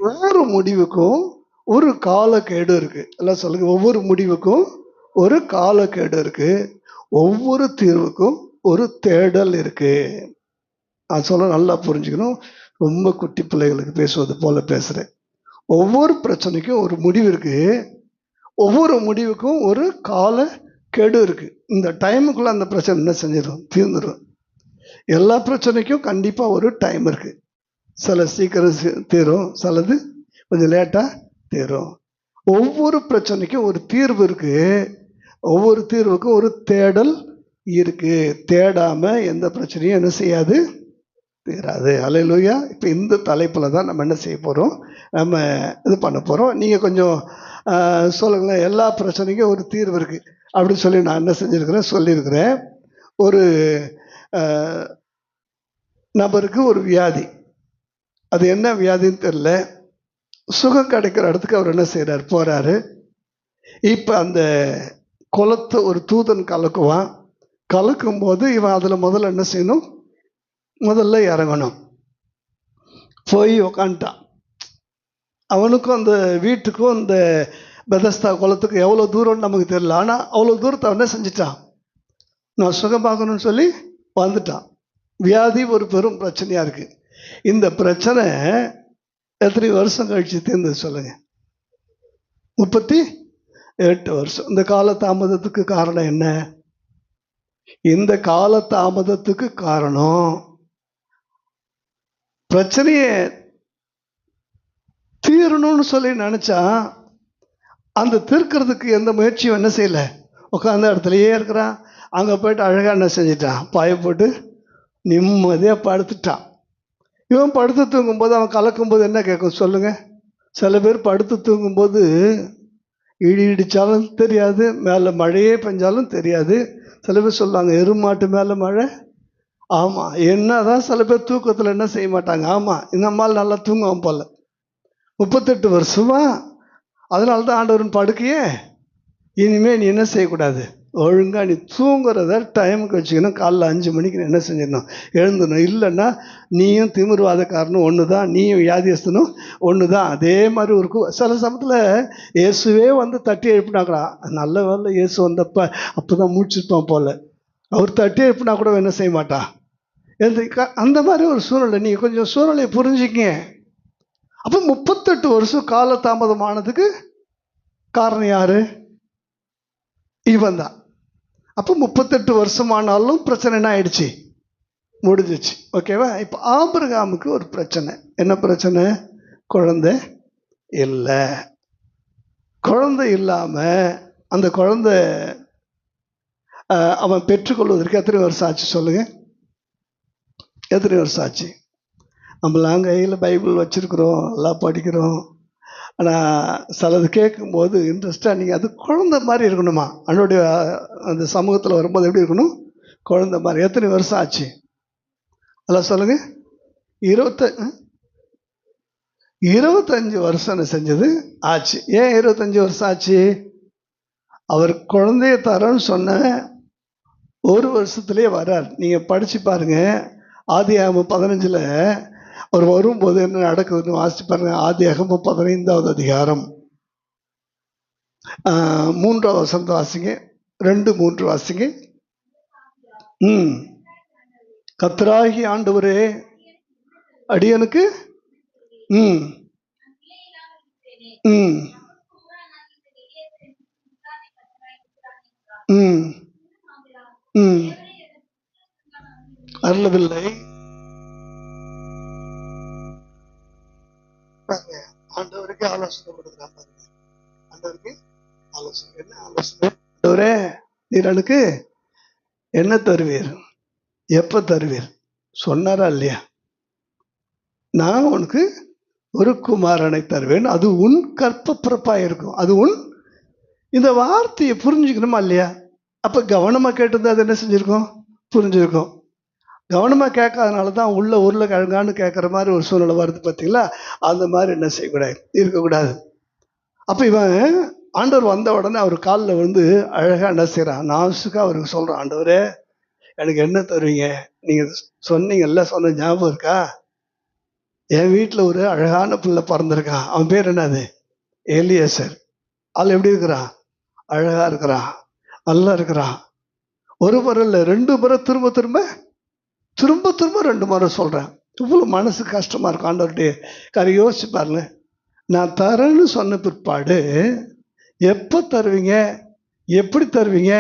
ஒவ்வொரு முடிவுக்கும் ஒரு காலக்கெடு இருக்கு. எல்லாம் சொல்லுங்க. ஒவ்வொரு முடிவுக்கும் ஒரு காலக்கெடு இருக்கு. ஒவ்வொரு தீர்வுக்கும் ஒரு தேடல் இருக்கு. நான் சொல்ல நல்லா புரிஞ்சுக்கணும். ரொம்ப குட்டி பிள்ளைகளுக்கு பேசுவது போல பேசுறேன். ஒவ்வொரு பிரச்சனைக்கும் ஒரு முடிவு இருக்கு. ஒவ்வொரு முடிவுக்கும் ஒரு கால கெடு இருக்கு. இந்த டைமுக்குள்ள அந்த பிரச்சனை என்ன செஞ்சிடும், தீர்ந்துடும். எல்லா பிரச்சனைக்கும் கண்டிப்பா ஒரு டைம் இருக்கு. சில சீக்கிரம் தீரும், சிலது கொஞ்சம் லேட்டா தீரும். ஒவ்வொரு பிரச்சனைக்கும் ஒரு தீர்வு இருக்கு. ஒவ்வொரு தீர்வுக்கும் ஒரு தேடல் இருக்கு. தேடாம எந்த பிரச்சனையும் என்ன செய்யாது, தீராது. அல்லேலூயா. இப்போ இந்த தலைப்புல தான் நம்ம என்ன செய்ய போறோம், நம்ம இது பண்ண போறோம். நீங்க கொஞ்சம் சொல்லுங்களேன். எல்லா பிரச்சனைக்கும் ஒரு தீர்வு இருக்கு அப்படின்னு சொல்லி நான் என்ன செஞ்சிருக்கிறேன், சொல்லியிருக்கிறேன். ஒரு நபருக்கு ஒரு வியாதி, அது என்ன வியாதின்னு தெரியல. சுகம் கிடைக்கிற இடத்துக்கு அவர் என்ன செய்யறாரு, போறாரு. இப்ப அந்த குளத்தை ஒரு தூதன் கலக்குவான். கலக்கும் போது இவன் அதுல முதல்ல என்ன செய்யணும், முதல்ல இறங்கணும். போய் உக்காந்துட்டான். அவனுக்கும் அந்த வீட்டுக்கும் அந்த பெதஸ்தா குளத்துக்கு எவ்வளோ தூரம்னு நமக்கு தெரியல. ஆனால் அவ்வளோ தூரத்தை அவன் என்ன செஞ்சிட்டான், நான் சுகமாகணும்னு சொல்லி வந்துட்டான். வியாதி ஒரு பெரும் பிரச்சனையா இருக்கு. இந்த பிரச்சனை எத்தனை வருஷம் கழிச்சு தீர்ந்தது சொல்லுங்க? 38 வருஷம். இந்த கால தாமதத்துக்கு காரணம் என்ன? இந்த கால தாமதத்துக்கு காரணம் பிரச்சனையை தீரணும்னு சொல்லி நினைச்சா அந்த தீர்க்கிறதுக்கு எந்த முயற்சியும் என்ன செய்யல. உட்காந்த இடத்துலயே இருக்கிறான். அங்க போயிட்டு அழகா என்ன செஞ்சிட்டான், பாய போட்டு நிம்மதியா படுத்துட்டான். இவன் படுத்து தூங்கும்போது அவன் கலக்கும்போது என்ன கேட்கும் சொல்லுங்க? சில பேர் படுத்து தூங்கும்போது இடி இடிச்சாலும் தெரியாது, மேல மழையே பெஞ்சாலும் தெரியாது. சில பேர் சொல்லுவாங்க எருமாட்டு மேல மழை. ஆமா, என்னதான் சில பேர் தூக்கத்துல என்ன செய்ய மாட்டாங்க. ஆமா, இந்த மாதிரி நல்லா தூங்குவான் போல. 38 வருஷமா. அதனால்தான் ஆண்டவரின் படுக்கையே இனிமே நீ என்ன செய்யக்கூடாது, ஒழுங்கா நீ தூங்குறத டைமுக்கு வச்சுக்கணும். காலைல 5 மணிக்கு என்ன செஞ்சிடணும், எழுந்தணும். இல்லைன்னா நீயும் திமிர்வாதக்காரனும் ஒன்று தான், நீயும் வியாதியஸ்தனும் ஒன்று தான். அதே மாதிரி ஒரு சில சமயத்தில் இயேசுவே வந்து தட்டி எழுப்பினாங்களா, நல்ல வேலை இயேசு வந்தப்ப அப்போதான் முடிச்சிருப்பான் போல. அவர் தட்டி எழுப்பினா கூட என்ன செய்ய மாட்டா. அந்த மாதிரி ஒரு சூழ்நிலை. நீங்கள் கொஞ்சம் சூழ்நிலையை புரிஞ்சுக்கிங்க. அப்போ 38 வருஷம் கால தாமதமானதுக்கு காரணம் யாரு? இவன் தான். அப்போ 38 வருஷமானாலும் பிரச்சனை என்ன ஆயிடுச்சு, முடிஞ்சிச்சு. ஓகேவா? இப்போ ஆபிரகாமுக்கு ஒரு பிரச்சனை. என்ன பிரச்சனை? குழந்தை இல்லை. குழந்தை இல்லாம அந்த குழந்தை அவன் பெற்றுக்கொள்வதற்கு எத்தனை வருஷம் ஆச்சு சொல்லுங்க? எத்தனை வருஷம் ஆச்சு? நம்மளாம் கையில் பைபிள் வச்சிருக்கிறோம், எல்லாம் படிக்கிறோம். ஆனால் சிலது கேட்கும்போது இன்ட்ரெஸ்டாக நீங்கள் அது குழந்தை மாதிரி இருக்கணுமா, அதனுடைய அந்த சமூகத்தில் வரும்போது எப்படி இருக்கணும், குழந்தை மாதிரி. எத்தனை வருஷம் ஆச்சு அதெல்லாம் சொல்லுங்க? 25 வருஷம் செஞ்சது ஆச்சு. ஏன் 25 வருஷம் ஆச்சு? அவர் குழந்தைய தரன்னு சொன்ன ஒரு வருஷத்துலேயே வர்றார். நீங்கள் படித்து பாருங்க. ஆதியாகமம் 15 அவர் வரும்போது என்ன நடக்குதுன்னு வாசிச்சு பாருங்க. ஆதியாகமம் 15வது அதிகாரம் 3வது வசனத்தை வாசிங்க. 2-3 வாசிங்க. கர்த்தராகி ஆண்டவரே அடியனுக்கு அருளவில்லை. ஆண்டவருக்கு ஆலோசனை கொடுக்குறான் பாருங்க. ஆண்டவருக்கு ஆலோசனை. என்ன ஆலோசனை? ஆண்டவரே நீர் எனக்கு என்ன தருவீர், எப்ப தருவீர் சொன்னாரா இல்லையா? நான் உனக்கு ஒரு குமாரனை தருவேன், அது உன் கற்ப பிறப்பா இருக்கும். அது உன். இந்த வார்த்தையை புரிஞ்சுக்கணுமா இல்லையா? அப்ப கவனமா கேட்டிருந்தா அது என்ன செஞ்சிருக்கோம், புரிஞ்சிருக்கும். கவனமா கேட்காதனால தான் உள்ள உருளைக்கிழங்கான்னு கேட்குற மாதிரி ஒரு சூழ்நிலை வருது பார்த்தீங்களா? அந்த மாதிரி என்ன செய்யக்கூடாது, இருக்கக்கூடாது. அப்போ இவன் ஆண்டவர் வந்த உடனே அவர் காலில் வந்து அழகாக என்ன செய்கிறான், நாசுக்காக அவருக்கு சொல்கிறான், ஆண்டவரே எனக்கு என்ன தருவீங்க, நீங்கள் சொன்னீங்கல்ல, சொன்ன ஞாபகம் இருக்கா? என் வீட்டில் ஒரு அழகான பிள்ளை பிறந்திருக்கான். அவன் பேர் என்னது? எலியேசர். ஆள் எப்படி இருக்கிறான்? அழகா இருக்கிறான், நல்லா இருக்கிறான். ஒரு முறை இல்லை, 2 முறை திரும்ப திரும்ப திரும்ப திரும்ப 2 முறை சொல்றேன். இவ்வளவு மனசு கஷ்டமா இருக்கும். ஆண்டவர்கிட்ட யோசிச்சு பாருங்க. நான் தரேன்னு சொன்ன பிற்பாடு எப்போ தருவீங்க, எப்படி தருவீங்க,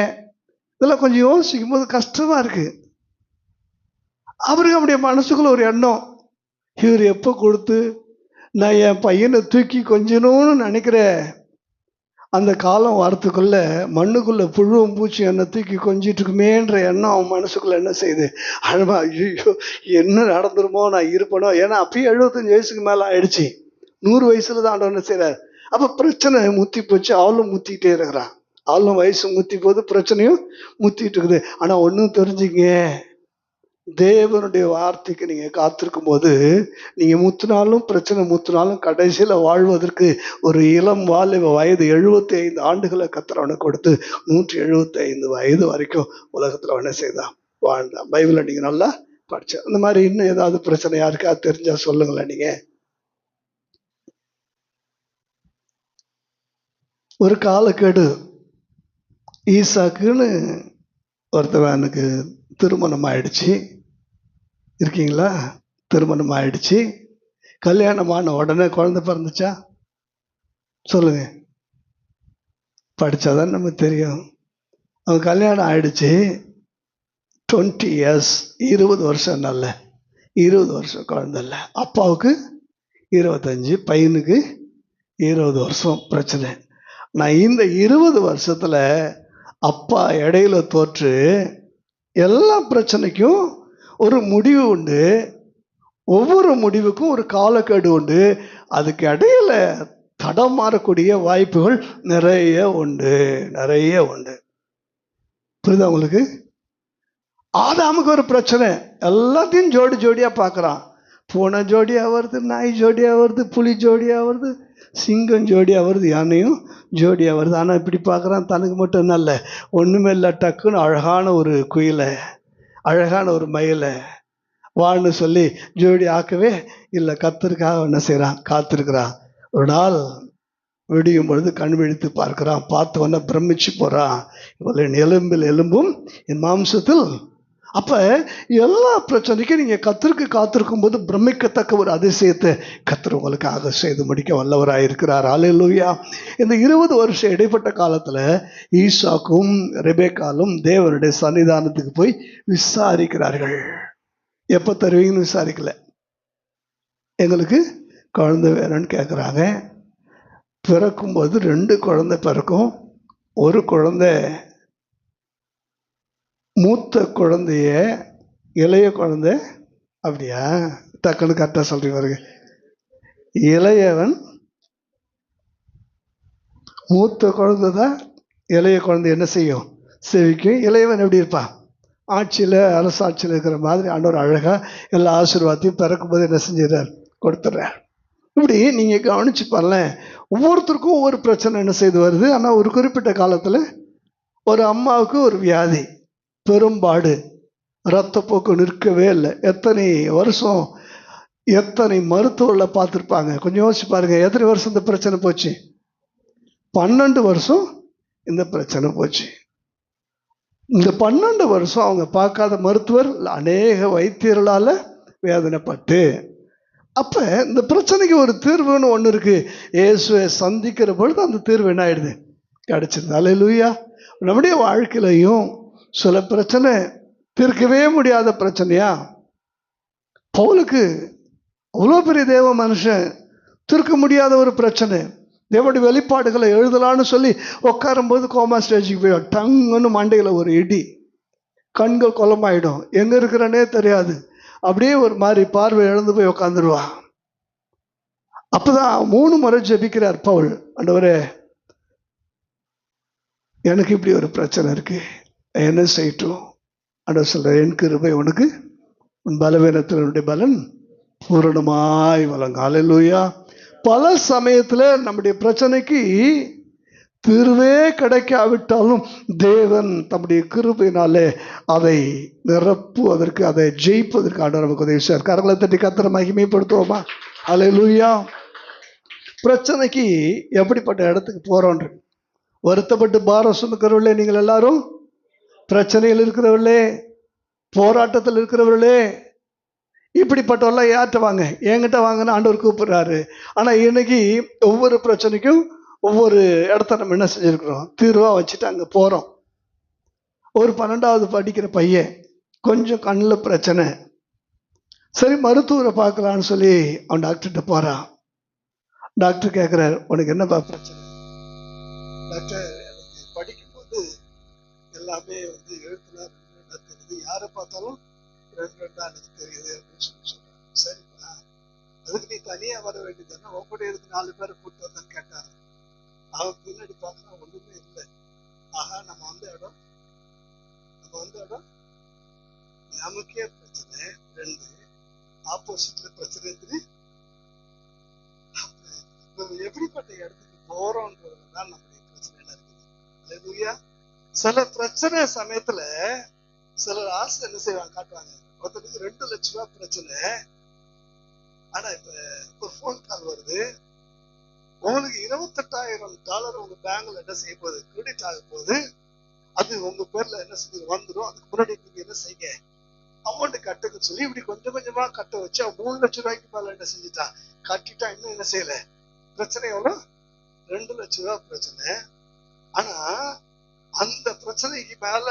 இதெல்லாம் கொஞ்சம் யோசிக்கும் போது கஷ்டமா இருக்கு. அவருக்கு அப்படியே மனசுக்குள்ள ஒரு எண்ணம், இவர் எப்போ கொடுத்து நான் என் பையனை தூக்கி கொஞ்சணும்னு நினைக்கிற அந்த காலம் வரத்துக்குள்ள மண்ணுக்குள்ள புழுவும் பூச்சி என்னை தூக்கி கொஞ்சிட்டு இருக்குமேன்ற எண்ணம் அவன் மனசுக்குள்ள என்ன செய்யுது? அழவா, ஐயோ என்ன நடந்துருமோ, நான் இருப்பனோ. ஏன்னா அப்பயும் 75 வயசுக்கு மேல ஆயிடுச்சு. 100 வயசுல தான் ஆண்டவன் என்ன செய்யறாரு. அப்ப பிரச்சனை முத்தி போச்சு. அவளும் முத்திக்கிட்டே இருக்கிறான். அவளும் வயசு முத்தி போது, பிரச்சனையும் முத்திட்டு இருக்குது. ஆனா ஒன்னும் தெரிஞ்சுங்க, தேவனுடைய வார்த்தைக்கு நீங்க காத்திருக்கும் போது, நீங்க முத்தினாலும் பிரச்சனை முத்தினாலும் கடைசியில வாழ்வதற்கு ஒரு இளம் வாலிப வயது 75 ஆண்டுகளை கர்த்தர் அவனுக்கு கொடுத்து 175 வயது வரைக்கும் உலகத்துல என்ன செய்தான்? வாழ்ந்தான். பைபிளை நீங்க நல்லா படிச்ச அந்த மாதிரி இன்னும் ஏதாவது பிரச்சனை யாருக்கா தெரிஞ்சா சொல்லுங்களேன். நீங்க ஒரு காலக்கெடு, ஈசாக்குன்னு ஒருத்தவனுக்கு திருமணம் ஆயிடுச்சு. இருக்கீங்களா? திருமணம் ஆயிடுச்சு. கல்யாணமான உடனே குழந்தை பிறந்துச்சா? சொல்லுங்க. படிச்சாதான் நம்ம தெரியும். அவன் கல்யாணம் ஆயிடுச்சு. 20 years, 20 வருஷம். நல்ல 20 வருஷம் குழந்தை இல்லை. அப்பாவுக்கு 25, பையனுக்கு 20 வருஷம் பிரச்சனை. நான் இந்த 20 வருஷத்துல அப்பா இடையில தோற்று, எல்லா பிரச்சனைக்கும் ஒரு முடிவு உண்டு. ஒவ்வொரு முடிவுக்கும் ஒரு காலக்கெடு உண்டு. அதுக்கு இடையில தடம் மாறக்கூடிய வாய்ப்புகள் நிறைய உண்டு, நிறைய உண்டு. புரியுதா உங்களுக்கு? ஆதாமுக்கு ஒரு பிரச்சனை, எல்லாத்தையும் ஜோடி ஜோடியா பார்க்கறான். பூனை ஜோடியா வருது, நாய் ஜோடியா வருது, புலி ஜோடியா வருது, சிங்கம் ஜோடியா வருது, யானையும் ஜோடியா வருது. ஆனா இப்படி பார்க்கறான், தனக்கு மட்டும் என்ன இல்லை, ஒண்ணுமே இல்லை. டக்குன்னு அழகான ஒரு குயிலை, அழகான ஒரு மயிலை வாழ்னு சொல்லி ஜோடி ஆக்கவே இல்லை. கர்த்தருக்காக என்ன செய்யறான்? காத்திருக்கிறான். ஒரு நாள் விடியும் பொழுது கண் விழித்து பார்க்கிறான். பார்த்தவன பிரமிச்சு போறான். இவளின் எலும்பில் எலும்பும் என் மாம்சத்தில். அப்ப எல்லா பிரச்சனைக்கும் நீங்க கர்த்தருக்கு காத்திருக்கும் போது பிரமிக்கத்தக்க ஒரு அதிசயத்தை கர்த்தர் உங்களுக்காக செய்து முடிக்க வல்லவராயிருக்கிறார். அல்லேலூயா. இந்த 20 வருஷம் இடைப்பட்ட காலத்துல ஈசாக்கும் ரெபேக்காலும் தேவனுடைய சன்னிதானத்துக்கு போய் விசாரிக்கிறார்கள். எப்போ தருவீங்கன்னு விசாரிக்கல. எங்களுக்கு குழந்தை வேணும்னு கேட்குறாங்க. பிறக்கும்போது 2 குழந்தை பிறக்கும். ஒரு குழந்தை மூத்த குழந்தைய இளைய குழந்தை, அப்படியா? டக்குன்னு கரெக்டாக சொல்றீங்க. இளையவன் மூத்த குழந்தை தான் இளைய குழந்தை என்ன செய்யும்? செவிக்கும். இளையவன் எப்படி இருப்பான்? ஆட்சியில், அரசாட்சியில் இருக்கிற மாதிரி ஆண்டவர் அழகா எல்லா ஆசீர்வாதத்தையும் பிறக்கும்போது என்ன செஞ்சிடறார்? கொடுத்துட்றார். இப்படி நீங்க கவனிச்சு பாருங்க. ஒவ்வொருத்தருக்கும் ஒவ்வொரு பிரச்சனை என்ன செய்து வருது. ஆனா ஒரு குறிப்பிட்ட காலத்துல ஒரு அம்மாவுக்கு ஒரு வியாதி, பெரும்பாடு, இரத்தப்போக்கு நிற்கவே இல்லை. எத்தனை வருஷம், எத்தனை மருத்துவர்களை பார்த்துருப்பாங்க. கொஞ்சம் யோசிச்சு பாருங்க. எத்தனை வருஷம் இந்த பிரச்சனை போச்சு? 12 வருஷம் இந்த பிரச்சனை போச்சு. இந்த 12 வருஷம் அவங்க பார்க்காத மருத்துவர், அநேக வைத்தியர்களால வேதனைப்பட்டு, அப்ப இந்த பிரச்சனைக்கு ஒரு தீர்வுன்னு ஒண்ணு இருக்கு. இயேசுவை சந்திக்கிற பொழுது அந்த தீர்வு என்ன ஆயிடுது? கிடைச்சிருது. அல்லேலூயா. நம்முடைய வாழ்க்கையிலையும் சில பிரச்சனை தீர்க்கவே முடியாத பிரச்சனையா? பவுலுக்கு அவ்வளோ பெரிய தேவ மனுஷன், தீர்க்க முடியாத ஒரு பிரச்சனை. தேவனுடைய வெளிப்பாடுகளை எழுதலான்னு சொல்லி உட்காரும் போது கோமா ஸ்டேஜுக்கு போய் டங்குன்னு மண்டையில ஒரு இடி, கண்கள் குளமாயிடும், எங்க இருக்கிறனே தெரியாது, அப்படியே ஒரு மாதிரி பார்வை இழந்து போய் உட்காந்துருவான். அப்பதான் 3 முறை ஜெபிக்கிறார் பவுல். ஆண்டவரே, எனக்கு இப்படி ஒரு பிரச்சனை இருக்கு, என்ன செய்யட்டும்? ஆண்டவர் சொல்ற, என் கிருபை உனக்கு உன் பலவீனத்தினுடைய பலன் பூரணமாய் வழங்கும். அல்லேலூயா. பல சமயத்துல நம்முடைய பிரச்சனைக்கு தீர்வே கிடைக்காவிட்டாலும் தேவன் தம்முடைய கிருபையினாலே அதை நிரப்புவதற்கு, அதை ஜெயிப்பதற்கு ஆண்டவர் நமக்கு உதவி செய்வார். கரங்களை தட்டி கர்த்தரை மகிமைப்படுத்துவோமா? அல்லேலூயா. பிரச்சனைக்கு எப்படிப்பட்ட இடத்துக்கு போறோன்று வருத்தப்பட்டு பாரம் சுமக்கிறவர்களே, நீங்கள் எல்லாரும் பிரச்சனையில் இருக்கிறவர்களே, போராட்டத்தில் இருக்கிறவர்களே, இப்படிப்பட்டவெல்லாம் யார்கிட்ட வாங்க? என்கிட்ட வாங்கன்னு ஆண்டவர் கூப்பிடுறாரு. ஆனா இன்னைக்கு ஒவ்வொரு பிரச்சனைக்கும் ஒவ்வொரு இடத்த நம்ம என்ன செஞ்சிருக்கிறோம்? தீர்வா வச்சுட்டு அங்க போறோம். ஒரு 12வது படிக்கிற பையன், கொஞ்சம் கண்ணில் பிரச்சனை, சரி மருத்துவரை பார்க்கலான்னு சொல்லி அவன் டாக்டர்கிட்ட போறான். டாக்டர் கேட்கிறார், உனக்கு என்னப்பா பிரச்சனை? டாக்டர், எனக்கு படிக்கும்போது எல்லாமே எழுத்துல தெரியுது, யாரை பார்த்தாலும் ரெண்டு எனக்கு தெரியுது அப்படின்னு சொல்லி சொல்றாங்க. சரிப்பா, அதுக்கு நீ தனியா வர வேண்டியதுன்னா உங்கூட இருக்கு 4 பேரை கூப்பிட்டு வந்தான்னு கேட்டாரு. அவன் பின்னாடி பார்க்கணும், ஒண்ணுமே இல்லை. ஆஹா, நம்ம வந்த இடம் நமக்கே பிரச்சனை, 2 ஆப்போசிட்ல பிரச்சனை இருக்குது. எப்படிப்பட்ட இடத்துக்கு போறோம்ன்றதுதான் நம்முடைய பிரச்சனை இருக்குது. அல்லேலூயா. சில பிரச்சனை சமயத்துல சிலர் ஆசை என்ன செய்வாங்க, காட்டுவாங்க. ஒருத்தருக்கு 2 லட்சம் ரூபாய் பிரச்சனை. ஆனா இப்ப ஒரு போன் கால் வருது, உங்களுக்கு $28,000 உங்க பேங்க்ல என்ன செய்ய போகுது, கிரெடிட் ஆக போகுது, அது உங்க பேர்ல என்ன செஞ்சு வந்துடும், அதுக்கு முன்னாடி நீங்க என்ன செய்ய, அமௌண்ட் கட்டுன்னு சொல்லி இப்படி கொஞ்சம் கொஞ்சமா கட்ட வச்சு அவன் 3 லட்சம் ரூபாய்க்கு மேல என்ன செஞ்சுட்டான், கட்டிட்டா. இன்னும் என்ன செய்யல, பிரச்சனை எவ்வளவு, 2 லட்சம் ரூபாய் பிரச்சனை. ஆனா அந்த பிரச்சனைக்கு மேல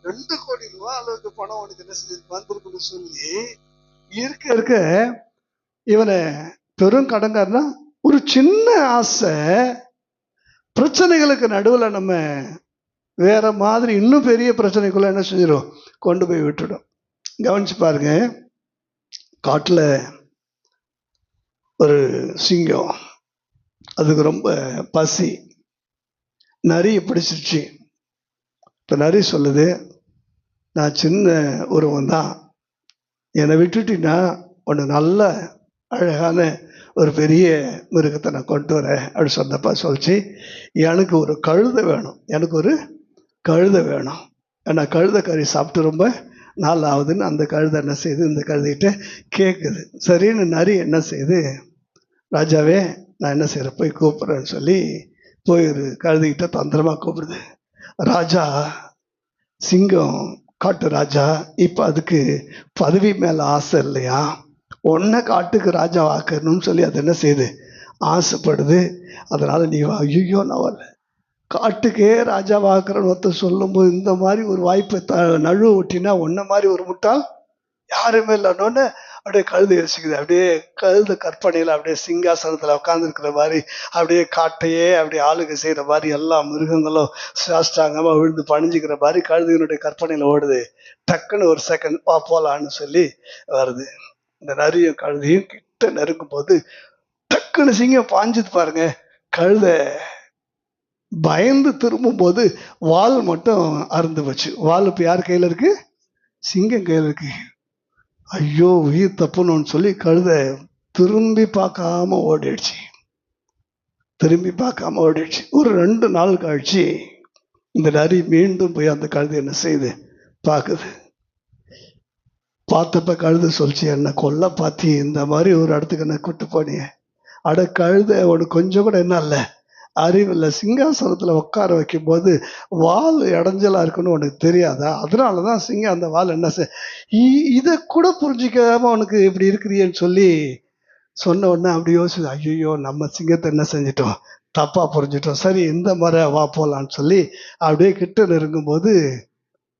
2 கோடி ரூபாய் அளவுக்கு பணம் உனக்கு என்ன செஞ்சு வந்திருக்குன்னு சொல்லி இருக்க இவனை பெரும் கடங்காரனா. ஒரு சின்ன ஆசை பிரச்சனைகளுக்கு நடுவுல நம்ம வேற மாதிரி இன்னும் பெரிய பிரச்சனைக்குள்ள என்ன செஞ்சிடும், கொண்டு போய் விட்டுடும். கவனிச்சு பாருங்க, காட்டுல ஒரு சிங்கம், அதுக்கு ரொம்ப பசி, நரி பிடிச்சிருச்சு. இப்ப நரி சொல்லுது, நான் சின்ன உருவம் தான், என்னை விட்டுட்டீங்கன்னா ஒன்று நல்ல அழகான ஒரு பெரிய மிருகத்தை நான் கொண்டு வரேன் அப்படி சொன்னப்பா சொல்லிச்சு, எனக்கு ஒரு கழுதை வேணும், எனக்கு ஒரு கழுதை வேணும், நான் கழுதை கறி சாப்பிட்டு ரொம்ப நாள் ஆகுதுன்னு அந்த கழுதை என்ன செய்யுது, இந்த கழுதைகிட்ட கேட்குது. சரின்னு நரி என்ன செய்யுது, ராஜாவே நான் என்ன செய்கிறேன், போய் கூப்பிட்றேன்னு சொல்லி போய் ஒரு கழுதைகிட்ட தந்திரமா கூப்பிடுது. ராஜா, சிங்கம் காட்டு ராஜா, இப்போ அதுக்கு பதவி மேலே ஆசை இல்லையா, உன்னை காட்டுக்கு ராஜா ஆக்கணும்னு சொல்லி அது என்ன செய்யுது, ஆசைப்படுது. அதனால நீ வா. ஐயோ, நான் வரல, காட்டுக்கே ராஜா வாக்குறன்னு ஒருத்தர் சொல்லும்போது இந்த மாதிரி ஒரு வாய்ப்பை நழுவ ஒட்டினா உன்ன மாதிரி ஒரு முட்டாள் யாருமே இல்லைன்னு அப்படியே கழுது யோசிக்குது. அப்படியே கழுத கற்பனையில் அப்படியே சிங்காசனத்தில் உட்காந்துருக்கிற மாதிரி, அப்படியே காட்டையே அப்படியே ஆளுகை செய்கிற மாதிரி, எல்லா மிருகங்களும் சாஷ்டாங்கமாக விழுந்து பணிஞ்சுக்கிற மாதிரி கழுதுகளுடைய கற்பனையில் ஓடுது. டக்குன்னு ஒரு செகண்ட் வா போலான்னு சொல்லி வருது. இந்த நரியும் கழுதையும் கிட்ட நெருங்கும் போது டக்குன்னு சிங்கம் பாஞ்சுது பாருங்க. கழுத பயந்து திரும்பும் போது வால் மட்டும் அறுந்து போச்சு. வால் இப்போ யார் கையில் இருக்கு, சிங்கம் கையில் இருக்கு. ஐயோ, உயிர் தப்புன்னு சொல்லி கழுத திரும்பி பார்க்காம ஓடிடுச்சு. ஒரு 2 நாள் கழிச்சு இந்த நரி மீண்டும் போய் அந்த கழுதை என்ன செய்யுது பார்க்குது. பார்த்தப்ப கழுத சொல்லிச்சு, என்ன கொல்ல பாத்தி, இந்த மாதிரி ஒரு இடத்துக்கு என்ன கூட்டு போனிய, அட கழுத உனக்கு கொஞ்சம் கூட என்ன இல்லை, அறிவில்லை, சிங்காசனத்துல உட்கார வைக்கும் போது வால் இடைஞ்சலா இருக்குன்னு உனக்கு தெரியாதா, அதனாலதான் சிங்கம் அந்த வால் என்ன இதை கூட புரிஞ்சிக்காம உனக்கு இப்படி இருக்கிறியன்னு சொல்லி சொன்ன உடனே அப்படி யோசிச்சு, ஐயோ நம்ம சிங்கத்தை என்ன செஞ்சிட்டோம், தப்பா புரிஞ்சிட்டோம், சரி இந்த மாதிரி வா போலான்னு சொல்லி அப்படியே கிட்ட நெருங்கும் போது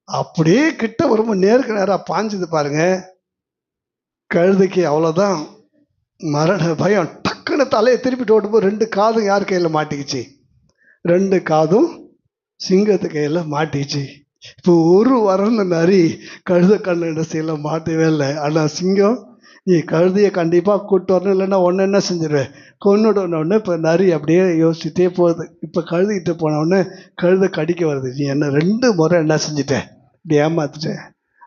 அப்படியே கிட்ட வரும்போது நேருக்கு நேரம் பாஞ்சுது பாருங்க. கழுதைக்கு அவ்வளவுதான், மரண பயம். டக்குன்னு தலையை திருப்பிட்டு ஓட்டும்போது 2 காதும் யார் கையில மாட்டிக்கிச்சு, 2 காதும் சிங்கத்து கையில மாட்டிச்சு. இப்போ ஒரு வாரம் நரி கழுத கண்ணு செய்யல, மாட்டவே இல்லை. ஆனா சிங்கம், நீ கழுதைய கண்டிப்பா கூட்டு வரணும், இல்லைன்னா ஒன்னு என்ன செஞ்சிருவேன், கொன்னுடனே. இப்போ நரி அப்படியே யோசிச்சுட்டே போகுது. இப்போ கழுதிக்கிட்ட போன உடனே கழுதை கடிக்க வருது, நீ என்ன 2 முறை என்ன செஞ்சிட்டேன், இப்படி ஏமாத்துட்டேன்.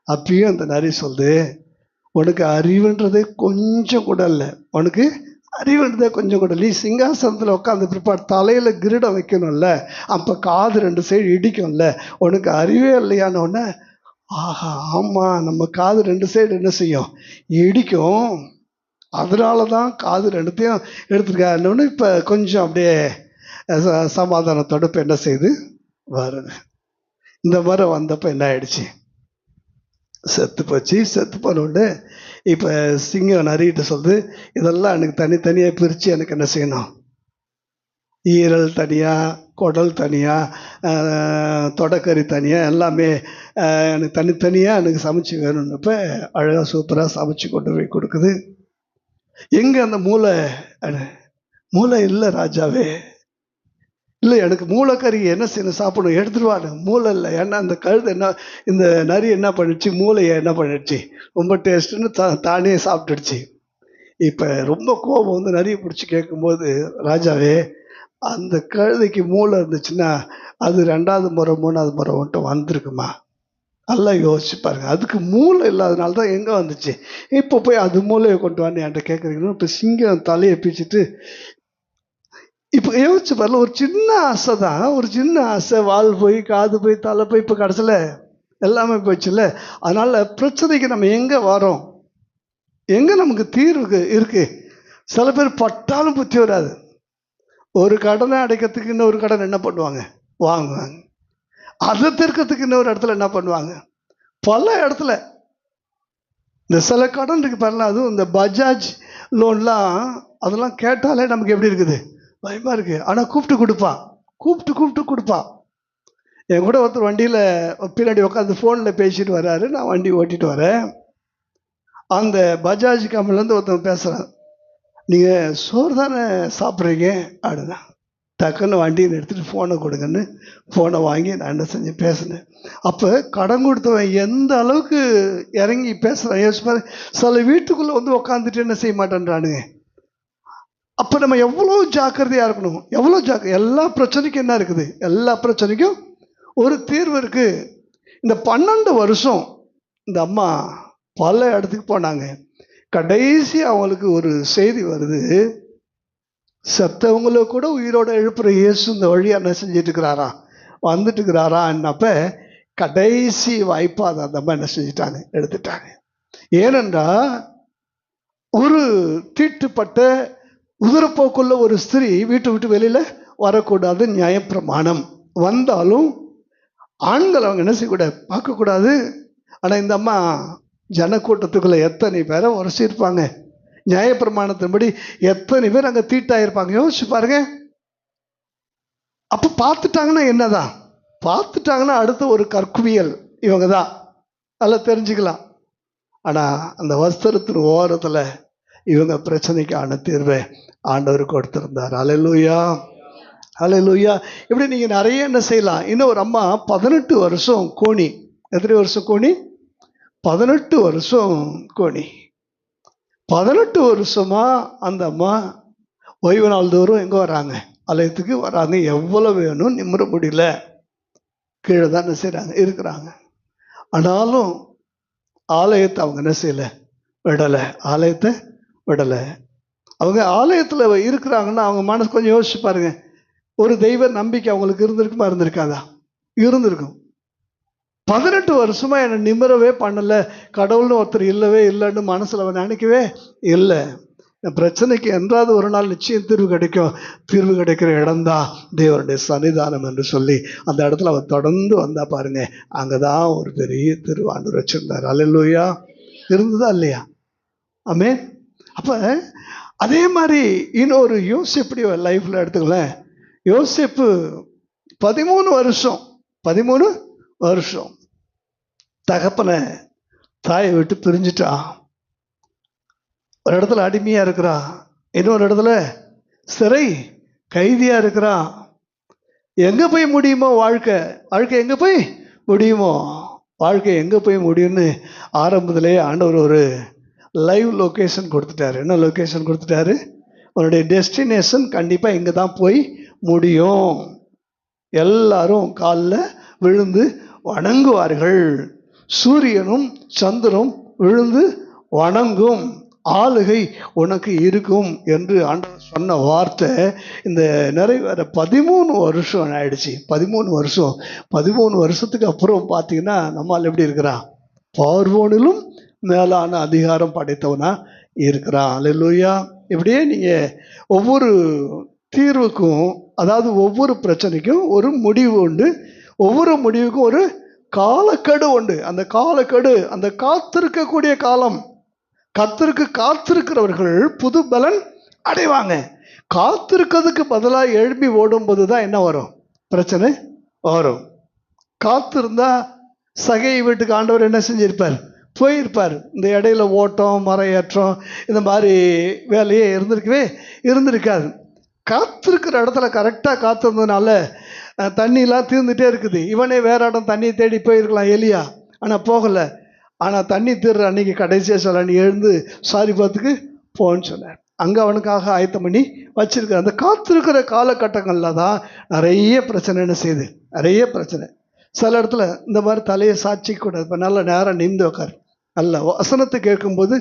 அப்பயும் அந்த நரி சொல்லுது, உனக்கு அறிவுன்றதே கொஞ்சம் கூட இல்லை, உனக்கு அறிவுன்றதை கொஞ்சம் கூட நீ சிங்காசனத்தில் உட்காந்து பிற்பாடு தலையில் கிரீடம் வைக்கணும்ல, அப்போ காது 2 சைடு இடிக்கும்ல, உனக்கு அறிவே இல்லையானோடனே, ஆஹா ஆமாம், நம்ம காது 2 சைடு என்ன செய்யும், இடிக்கும், அதனால தான் காது 2த்தையும் எடுத்துருக்காருன்னு இப்போ கொஞ்சம் அப்படியே சமாதானத்தோட இப்போ என்ன செய்யுது வருது. இந்த மாதிரி வந்தப்போ என்ன ஆயிடுச்சு, செத்து போச்சு. செத்து போனோடனே இப்போ சிங்கம் நரிகிட்ட சொல்லுது, இதெல்லாம் எனக்கு தனித்தனியாக பிரித்து எனக்கு என்ன செய்யணும், ஈரல் தனியாக, குடல் தனியாக, தொடக்கறி தனியாக, எல்லாமே எனக்கு தனித்தனியாக எனக்கு சமைச்சு வேணும்னப்போ அழகாக சூப்பராக சமைச்சு கொண்டு போய் கொடுக்குது. எங்கே அந்த மூளை, மூளை இல்லை ராஜாவே, இல்லை எனக்கு மூளைக்கறி என்ன செய்யணும், சாப்பிடணும், எடுத்துருவாரு. மூளை இல்லை, ஏன்னா அந்த கழுதை என்ன, இந்த நரி என்ன பண்ணிடுச்சு, மூளையை என்ன பண்ணிடுச்சு, ரொம்ப டேஸ்ட்டுன்னு தானே சாப்பிட்டுடுச்சு. இப்போ ரொம்ப கோபம் வந்து நரியை பிடிச்சி கேட்கும்போது, ராஜாவே அந்த கழுதைக்கு மூளை இருந்துச்சுன்னா அது 2வது முறை 3வது முறை மட்டும் வந்திருக்குமா, நல்லா யோசிச்சு பாருங்க. அதுக்கு மூளை இல்லாதனால தான் எங்கே வந்துச்சு, இப்போ போய் அது மூளையை கொண்டு வந்து என்கிட்ட கேட்குறீங்கன்னா. இப்போ சிங்கம் தலையை பிச்சுட்டு இப்போ யோசிச்சு பாருல, ஒரு சின்ன ஆசை தான், ஒரு சின்ன ஆசை, வால் போய் காது போய் தலை போய் இப்போ கடைசியில் எல்லாமே போச்சுல்ல. அதனால பிரச்சனைக்கு நம்ம எங்கே வரோம், எங்கே நமக்கு தீர்வு இருக்கு. சில பேர் பட்டாலும் புத்தி வராது, ஒரு கடனை அடைக்கிறதுக்கு இன்னொரு கடன் என்ன பண்ணுவாங்க, வாங்குவாங்க. அதை தீர்க்கிறதுக்கு இன்னொரு இடத்துல என்ன பண்ணுவாங்க, பல இடத்துல இந்த சில கடன் இருக்கு பாருங்க. அதுவும் இந்த பஜாஜ் லோன்லாம், அதெல்லாம் கேட்டாலே நமக்கு எப்படி இருக்குது, பயமா இருக்கு. ஆனால் கூப்பிட்டு கொடுப்பான். என் கூட ஒருத்தர் வண்டியில் பின்னாடி உட்காந்து ஃபோனில் பேசிட்டு வர்றாரு, நான் வண்டி ஓட்டிட்டு வரேன். அந்த பஜாஜ் கம்பெனிலேருந்து ஒருத்தன் பேசுகிறான், நீங்கள் சோறு தானே சாப்பிட்றீங்க அப்படின்னா, டக்குன்னு வண்டியை எடுத்துகிட்டு ஃபோனை கொடுங்கன்னு ஃபோனை வாங்கி நான் என்ன செஞ்சேன், பேசினேன். அப்போ கடன் கொடுத்தவன் எந்த அளவுக்கு இறங்கி பேசுகிறான் யோசிப்பாரு. சில வீட்டுக்குள்ளே வந்து உட்காந்துட்டு என்ன செய்ய மாட்டேன்றானுங்க. அப்போ நம்ம எவ்வளோ ஜாக்கிரதையாக இருக்கணும், எவ்வளோ எல்லா பிரச்சனைக்கும் என்ன இருக்குது, எல்லா பிரச்சனைக்கும் ஒரு தீர்வு இருக்குது. இந்த 12 வருஷம் இந்த அம்மா பல இடத்துக்கு போனாங்க. கடைசி அவங்களுக்கு ஒரு செய்தி வருது, செத்தவங்கள கூட உயிரோட எழுப்புற இயேசு இந்த வழியாக என்ன செஞ்சுட்டு இருக்கிறாரா, வந்துட்டு இருக்கிறாரா. என்னப்ப கடைசி வாய்ப்பா அதை அந்த அம்மா என்ன செஞ்சுட்டாங்க, எடுத்துட்டாங்க. ஏனென்றால் ஒரு தீட்டுப்பட்ட உதிரப்போக்குள்ள ஒரு ஸ்திரீ வீட்டை விட்டு வெளியில வரக்கூடாது, நியாயப்பிரமாணம். வந்தாலும் ஆண்கள் அவங்க என்ன செய்யக்கூடாது, பார்க்கக்கூடாது. ஆனால் இந்த அம்மா ஜனக்கூட்டத்துக்குள்ள எத்தனை பேரை உரசிருப்பாங்க, நியாயப்பிரமாணத்தின்படி எத்தனை பேர் அங்கே தீட்டாயிருப்பாங்க, யோசிச்சு பாருங்க. அப்போ பார்த்துட்டாங்கன்னா என்னதான், பார்த்துட்டாங்கன்னா அடுத்த ஒரு கற்குவியல் இவங்க தான், அதில் தெரிஞ்சுக்கலாம். ஆனால் அந்த வஸ்திரத்தின் ஓரத்தில் இவங்க பிரச்சனைக்கான தீர்வை ஆண்டவர் கொடுத்திருந்தார். அல்லேலூயா, அல்லேலூயா. இப்படி நீங்கள் நிறைய என்ன செய்யலாம். இன்னும் ஒரு அம்மா 18 வருஷம் கோணி, எத்தனை வருஷம் கோணி, 18 வருஷம் கோணி. 18 வருஷமா அந்த அம்மா ஓய்வு நாள் தோறும் எங்கே வராங்க, ஆலயத்துக்கு வராங்க. எவ்வளோ வேணும் நிமிர முடியல, கீழே தான் என்ன செய்கிறாங்க, இருக்கிறாங்க. ஆனாலும் ஆலயத்தை அவங்க என்ன செய்யலை, விடலை, ஆலயத்தை விடலை. அவங்க ஆலயத்தில் இருக்கிறாங்கன்னா அவங்க மனசு கொஞ்சம் யோசிச்சு பாருங்க, ஒரு தெய்வ நம்பிக்கை அவங்களுக்கு இருந்திருக்குமா, இருந்திருக்காதா, இருந்திருக்கும். 18 வருஷமா என்னை நிமிரவே பண்ணலை, கடவுள்னு ஒருத்தர் இல்லவே இல்லைன்னு மனசில் அவன் நினைக்கவே இல்லை. பிரச்சனைக்கு என்றாவது ஒரு நாள் நிச்சயம் தீர்வு கிடைக்கும், தீர்வு கிடைக்கிற இடம்தான் தேவனுடைய சன்னிதானம் என்று சொல்லி அந்த இடத்துல அவர் தொடர்ந்து வந்தா பாருங்க, அங்கதான் ஒரு பெரிய திருவாண்டூர் வச்சிருந்தார். அல்லேலூயா. இருந்ததா இல்லையா, ஆமென். அப்ப அதே மாதிரி இன்னொரு யோசேப்புடைய லைஃப்ல எடுத்துக்கலேன். யோசேப்பு 13 வருஷம் தகப்பனை தாயை விட்டு பிரிஞ்சுட்டான். ஒரு இடத்துல அடிமையா இருக்கிறான், இன்னொரு இடத்துல சிறை கைதியா இருக்கிறான். எங்க போய் முடியுமோ வாழ்க்கை எங்க போய் முடியுமோ, வாழ்க்கை எங்க போய் முடியும்னு ஆரம்பத்திலே ஆண்டவர் ஒரு லைவ் லொக்கேஷன் கொடுத்துட்டாரு. என்ன லொக்கேஷன் கொடுத்துட்டாரு, உன்னுடைய டெஸ்டினேஷன் கண்டிப்பா இங்க தான் போய் முடியும். எல்லாரும் காலில் விழுந்து வணங்குவார்கள், சூரியனும் சந்திரனும் விழுந்து வணங்கும். ஆளுகை உனக்கு இருக்கும் என்று ஆண்டவர் சொன்ன வார்த்தை இந்த நிறைவேற 13 வருஷம் ஆயிடுச்சு. 13 வருஷத்துக்கு அப்புறம் பார்த்தீங்கன்னா நம்மால் எப்படி இருக்கிறான்? பார்வோனிலும் மேலான அதிகாரம் படைத்தவனா இருக்கிறான். அல்லேலூயா. இப்படியே நீங்கள் ஒவ்வொரு தீர்வுக்கும், அதாவது ஒவ்வொரு பிரச்சனைக்கும் ஒரு முடிவு உண்டு. ஒவ்வொரு முடிவுக்கும் ஒரு காலக்கெடு உண்டு. அந்த காலக்கெடு, அந்த காத்திருக்கக்கூடிய காலம். கர்த்தருக்கு காத்திருக்கிறவர்கள் புது பலன் அடைவாங்க. காத்திருக்கிறதுக்கு பதிலாக எழுப்பி ஓடும்போது தான் என்ன வரும்? பிரச்சனை வரும். காத்திருந்தா சகை வீட்டுக்கு ஆண்டவர் என்ன செஞ்சிருப்பார்? போயிருப்பார். இந்த இடையில ஓட்டம், மரம் இந்த மாதிரி வேலையே இருந்திருக்காது. காத்திருக்கிற இடத்துல கரெக்டாக காத்திருந்ததுனால தண்ணிலாம் தீர்ந்துட்டே இருக்குது. இவனே வேற இடம் தண்ணியை தேடி போயிருக்கலாம் எலியா, ஆனால் போகலை. ஆனால் தண்ணி தீர்ற அன்னைக்கு கடைசியாக சொல்ல, நீ எழுந்து சாரி பார்த்துக்கு போன்னு சொன்னார். அங்கே அவனுக்காக ஆயத்தம் பண்ணி வச்சிருக்க. அந்த காத்திருக்கிற காலகட்டங்களில் தான் நிறைய பிரச்சனை என்ன செய்யுது? நிறைய பிரச்சனை. சில இடத்துல இந்த மாதிரி தலையை சாட்சிக்கூடாது. இப்போ நல்ல நேரம் நின்று உட்கார். அல்ல வசனத்தை கேட்கும்போது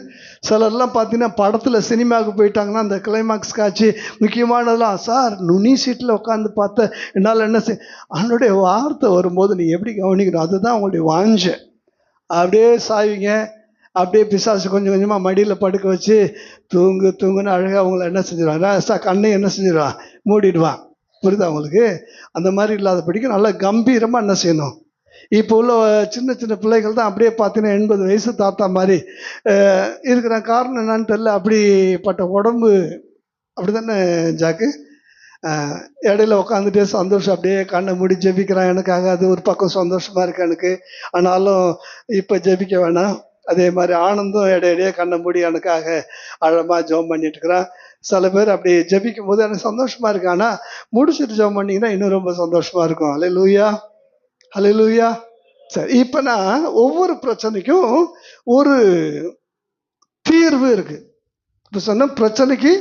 சிலர்லாம் பார்த்தீங்கன்னா படத்தில் சினிமாவுக்கு போயிட்டாங்கன்னா அந்த கிளைமாக்ஸ் காட்சி முக்கியமானதெல்லாம், சார் நுனி சீட்டில் உட்காந்து பார்த்த என்னால் என்ன அவனுடைய வார்த்தை வரும்போது நீ எப்படி கவனிக்கணும்? அதுதான் உங்களுடைய வாஞ்ச. அப்படியே சாய்விங்க. அப்படியே பிசாசு கொஞ்சம் கொஞ்சமாக மடியில் படுக்க வச்சு தூங்குன்னு அழகாக அவங்கள என்ன செஞ்சிடுவான்? கண்ணை என்ன செஞ்சிடுவான்? மூடிடுவான். புரியுதா உங்களுக்கு? அந்த மாதிரி இல்லாதபடிக்கு நல்லா கம்பீரமாக என்ன செய்யணும்? இப்போ உள்ள சின்ன சின்ன பிள்ளைகள் தான் அப்படியே பார்த்தீங்கன்னா 80 வயசு தாத்தா மாதிரி இருக்கிற. காரணம் என்னான்னு தெரியல. அப்படிப்பட்ட உடம்பு. அப்படி தானே ஜாக்கு? இடையில உட்காந்துட்டே சந்தோஷம் அப்படியே கண்ணை மூடி ஜெபிக்கிறான். எனக்காக அது ஒரு பக்கம் சந்தோஷமாக இருக்கு எனக்கு. ஆனாலும் இப்போ ஜெபிக்க வேணாம். அதே மாதிரி ஆனந்தும் இடையிடையே கண்ணை மூடி எனக்காக ஆழமாக ஜெபம் பண்ணிட்டு இருக்கிறான். சில பேர் அப்படி ஜெபிக்கும் போது எனக்கு சந்தோஷமாக இருக்கு. ஆனால் முடிச்சுட்டு ஜெபம் பண்ணிங்கன்னா இன்னும் ரொம்ப சந்தோஷமாக இருக்கும். அல்லேலூயா, அல்லேலூயா. சரி, இப்போ நான் ஒவ்வொரு பிரச்சனைக்கும் ஒரு தீர்வு இருக்கு. இப்போ சொன்ன பிரச்சனைக்கு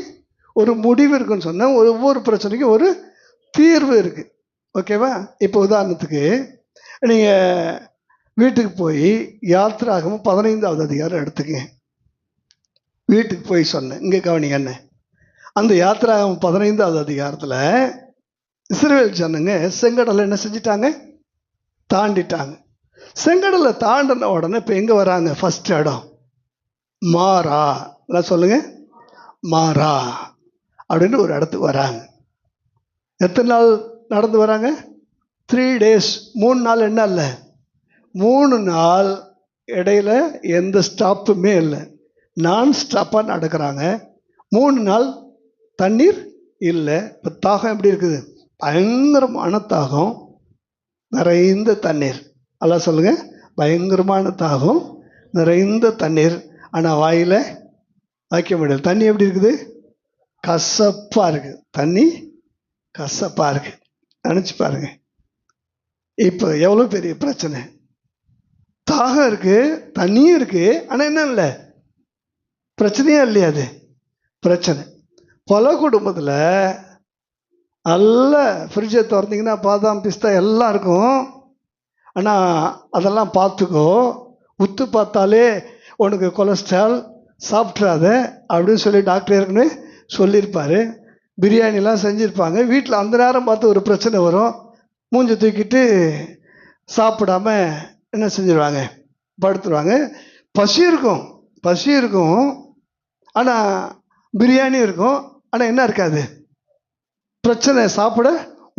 ஒரு முடிவு இருக்குன்னு சொன்னேன். ஒவ்வொரு பிரச்சனைக்கும் ஒரு தீர்வு இருக்கு. ஓகேவா? இப்போ உதாரணத்துக்கு நீங்கள் வீட்டுக்கு போய் யாத்திராகமம் 15வது அதிகாரம் எடுத்துக்கங்க. வீட்டுக்கு போய் சொன்னேன். இங்கே கவனிங்க என்ன. அந்த யாத்திராகமம் 15வது அதிகாரத்தில் இஸ்ரவேல் ஜனங்க செங்கடலை என்ன செஞ்சிட்டாங்க? தாண்டிட்டாங்க. செங்கடலை தாண்டின உடனே இப்போ எங்கே வராங்க? ஃபர்ஸ்ட் இடம் மாறா. எல்லாம் சொல்லுங்க, மாறா அப்படின்னு ஒரு இடத்துக்கு வராங்க. எத்தனை நாள் நடந்து வராங்க? 3 days. 3 நாள் என்ன இல்லை? 3 நாள் இடையில எந்த ஸ்டாப்புமே இல்லை. நான் ஸ்டாப்பாக நடக்கிறாங்க. 3 நாள் தண்ணீர் இல்லை. இப்போ தாகம் எப்படி இருக்குது? பயங்கரமான தாகம், நிறைந்த தண்ணீர். எல்லாம் சொல்லுங்க, பயங்கரமான தாகம், நிறைந்த தண்ணீர். ஆனால் வாயில் வைக்க முடியல. தண்ணி எப்படி இருக்குது? கசப்பாக இருக்குது. தண்ணி கசப்பாக இருக்குது. நினச்சி பாருங்க. இப்போ எவ்வளோ பெரிய பிரச்சனை. தாகம் இருக்கு, தண்ணியும் இருக்கு, ஆனால் என்ன இல்லை? பிரச்சனையே இல்லையா? அது பிரச்சனை. பல குடும்பத்தில் நல்ல ஃப்ரிட்ஜை திறந்தீங்கன்னா பாதாம் பிஸ்தா எல்லாம் இருக்கும். ஆனால் அதெல்லாம் பார்த்துக்கோ, உத்து பார்த்தாலே உனக்கு கொலஸ்ட்ரால், சாப்பிட்றாத அப்படின்னு சொல்லி டாக்டர் ஏற்கனவே சொல்லியிருப்பார். பிரியாணிலாம் செஞ்சுருப்பாங்க. வீட்டில் அந்த நேரம் பார்த்து ஒரு பிரச்சனை வரும். மூஞ்சி தூக்கிட்டு சாப்பிடாம என்ன செஞ்சிருவாங்க? படுத்துருவாங்க. பசி இருக்கும், ஆனால் பிரியாணி இருக்கும், ஆனால் என்ன இருக்காது? பிரச்சனை சாப்பிட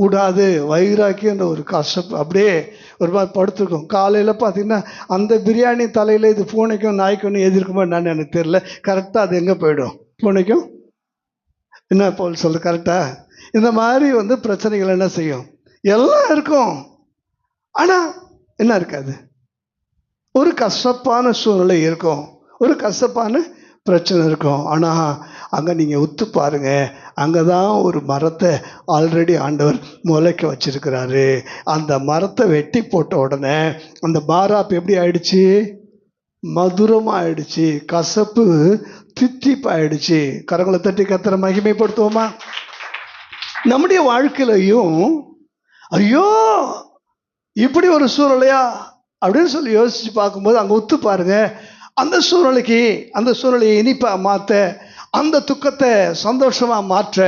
விடாது. வைராக்கியன்ற ஒரு கஷ்டம் அப்படியே ஒரு மாதிரி படுத்துருக்கும். காலையில் பார்த்தீங்கன்னா அந்த பிரியாணி தலையில் இது பூனைக்கும் நாய்க்கும் எதிர்க்குமோ என்னன்னு எனக்கு தெரியல. கரெக்டாக அது எங்கே போயிடும்? பூனைக்கும் என்ன போல் சொல்லு கரெக்டாக. இந்த மாதிரி பிரச்சனைகள் என்ன செய்யும்? எல்லாம் இருக்கும், ஆனால் என்ன இருக்காது? ஒரு கசப்பான சூழ்நிலை இருக்கும், ஒரு கசப்பான பிரச்சனை இருக்கும். ஆனால் அங்கே நீங்கள் உத்து பாருங்க, அங்கே தான் ஒரு மரத்தை ஆல்ரெடி ஆண்டவர் முளைக்க வச்சிருக்கிறாரு. அந்த மரத்தை வெட்டி போட்ட உடனே அந்த மாறாப்பு எப்படி ஆயிடுச்சு? மதுரமாக ஆயிடுச்சு. கசப்பு தித்திப்பாயிடுச்சு. கரங்களை தட்டி கர்த்தரை மகிமைப்படுத்துவோமா? நம்முடைய வாழ்க்கையிலையும் ஐயோ இப்படி ஒரு சூழ்நிலையா அப்படின்னு சொல்லி யோசிச்சு பார்க்கும்போது அங்கே உத்து பாருங்க, அந்த சூழ்நிலையை இனிப்பா மாற்ற, அந்த துக்கத்தை சந்தோஷமா மாற்ற,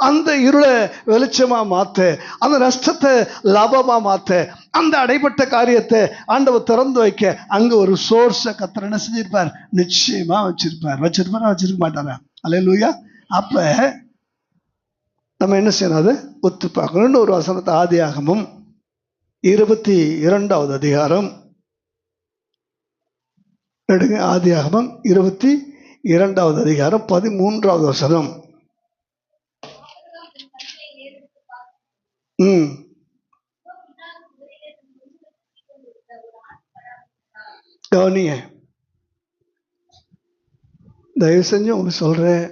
அந்த இருளை வெளிச்சமா மாற்ற, அந்த நஷ்டத்தை லாபமா மாற்ற, அந்த அடைபட்ட காரியத்தை ஆண்டவர் திறந்து வைக்க அங்க ஒரு சோர்ஸை கர்த்தர் என்ன செஞ்சிருப்பார்? நிச்சயமா வச்சிருக்க மாட்டாரா? அல்லேலூயா. அப்ப நம்ம என்ன செய்யணும்? அதை ஒத்து பார்க்கணும். ஒரு வசனத்தை ஆதியாகமம் 22வது அதிகாரம் எடுங்க. ஆதியாகமம் 22வது அதிகாரம் 13வது வசனம். கவனிங்க, தயவு செஞ்சு உங்களுக்கு சொல்றேன்,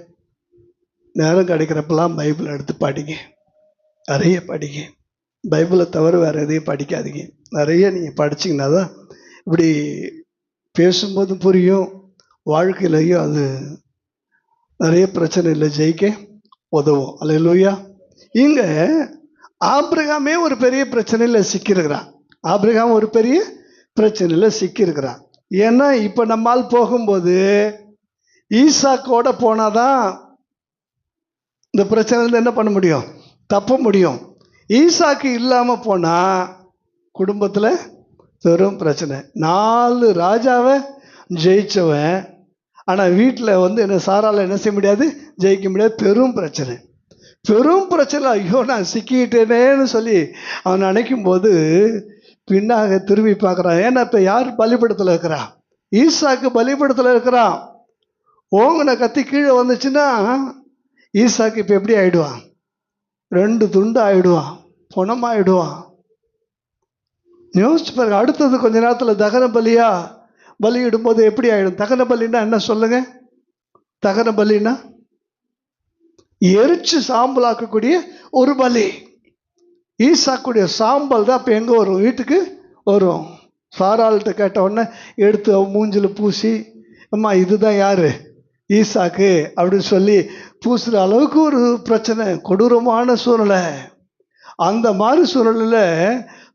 நேரம் கிடைக்கிறப்பெல்லாம் பைபிள் எடுத்து படிங்க, நிறைய படிங்க. பைபிளை தவிர வேற எதையும் படிக்காதீங்க. நிறைய நீங்கள் படிச்சிங்கன்னா தான் இப்படி பேசும்போது புரியும், வாழ்க்கையிலையும் அது நிறைய பிரச்சனையில் ஜெயிக்க உதவும். அல்லேலூயா. இங்க ஆபிரகாமே ஒரு பெரிய பிரச்சனையில் சிக்கியிருக்கிறான். ஏன்னா இப்போ நம்மால் போகும்போது ஈசாக்கோட போனாதான் இந்த பிரச்சனையில என்ன பண்ண முடியும்? தப்ப முடியும். ஈசாக்கு இல்லாம போனா குடும்பத்துல பெரும் பிரச்சனை. 4 ராஜாவை ஜெயிச்சவன், ஆனா வீட்டில் என்ன சாரால என்ன செய்ய முடியாது? ஜெயிக்க முடியாது. பெரும் பிரச்சனை. ஐயோ நான் சிக்கிட்டேனேன்னு சொல்லி அவன் நினைக்கும் போது பின்னாக திரும்பி பார்க்குறான். ஏன்னா இப்ப யார் பலிபீடத்துல இருக்கிறா? ஈசாக்கு பலிபீடத்துல இருக்கிறான். ஓங்கின கத்தி கீழே வந்துச்சுன்னா ஈசாக்கு இப்ப எப்படி ஆயிடுவான்? 2 துண்டு ஆயிடுவான், பொணமாயிடுவான். யோசிச்சு பாருங்க. அடுத்தது கொஞ்ச நேரத்துல தகன பலியிடும்போது எப்படி ஆயிடும்? தகன பலின்னா என்ன சொல்லுங்க? தகன பலின்னா எரிச்சு சாம்பலாக்கக்கூடிய ஒரு பலி. ஈசாக்குடைய சாம்பல் தான் இப்ப எங்க வரும்? வீட்டுக்கு வரும். சாராள்கிட்ட கேட்ட உடனே எடுத்து அவன் மூஞ்சில பூசி, அம்மா இதுதான் யாரு? ஈசாக்கு அப்படின்னு சொல்லி பூசுற அளவுக்கு ஒரு பிரச்சனை, கொடூரமான சூழ்நிலை. அந்த மாதிரி சூழ்நிலையில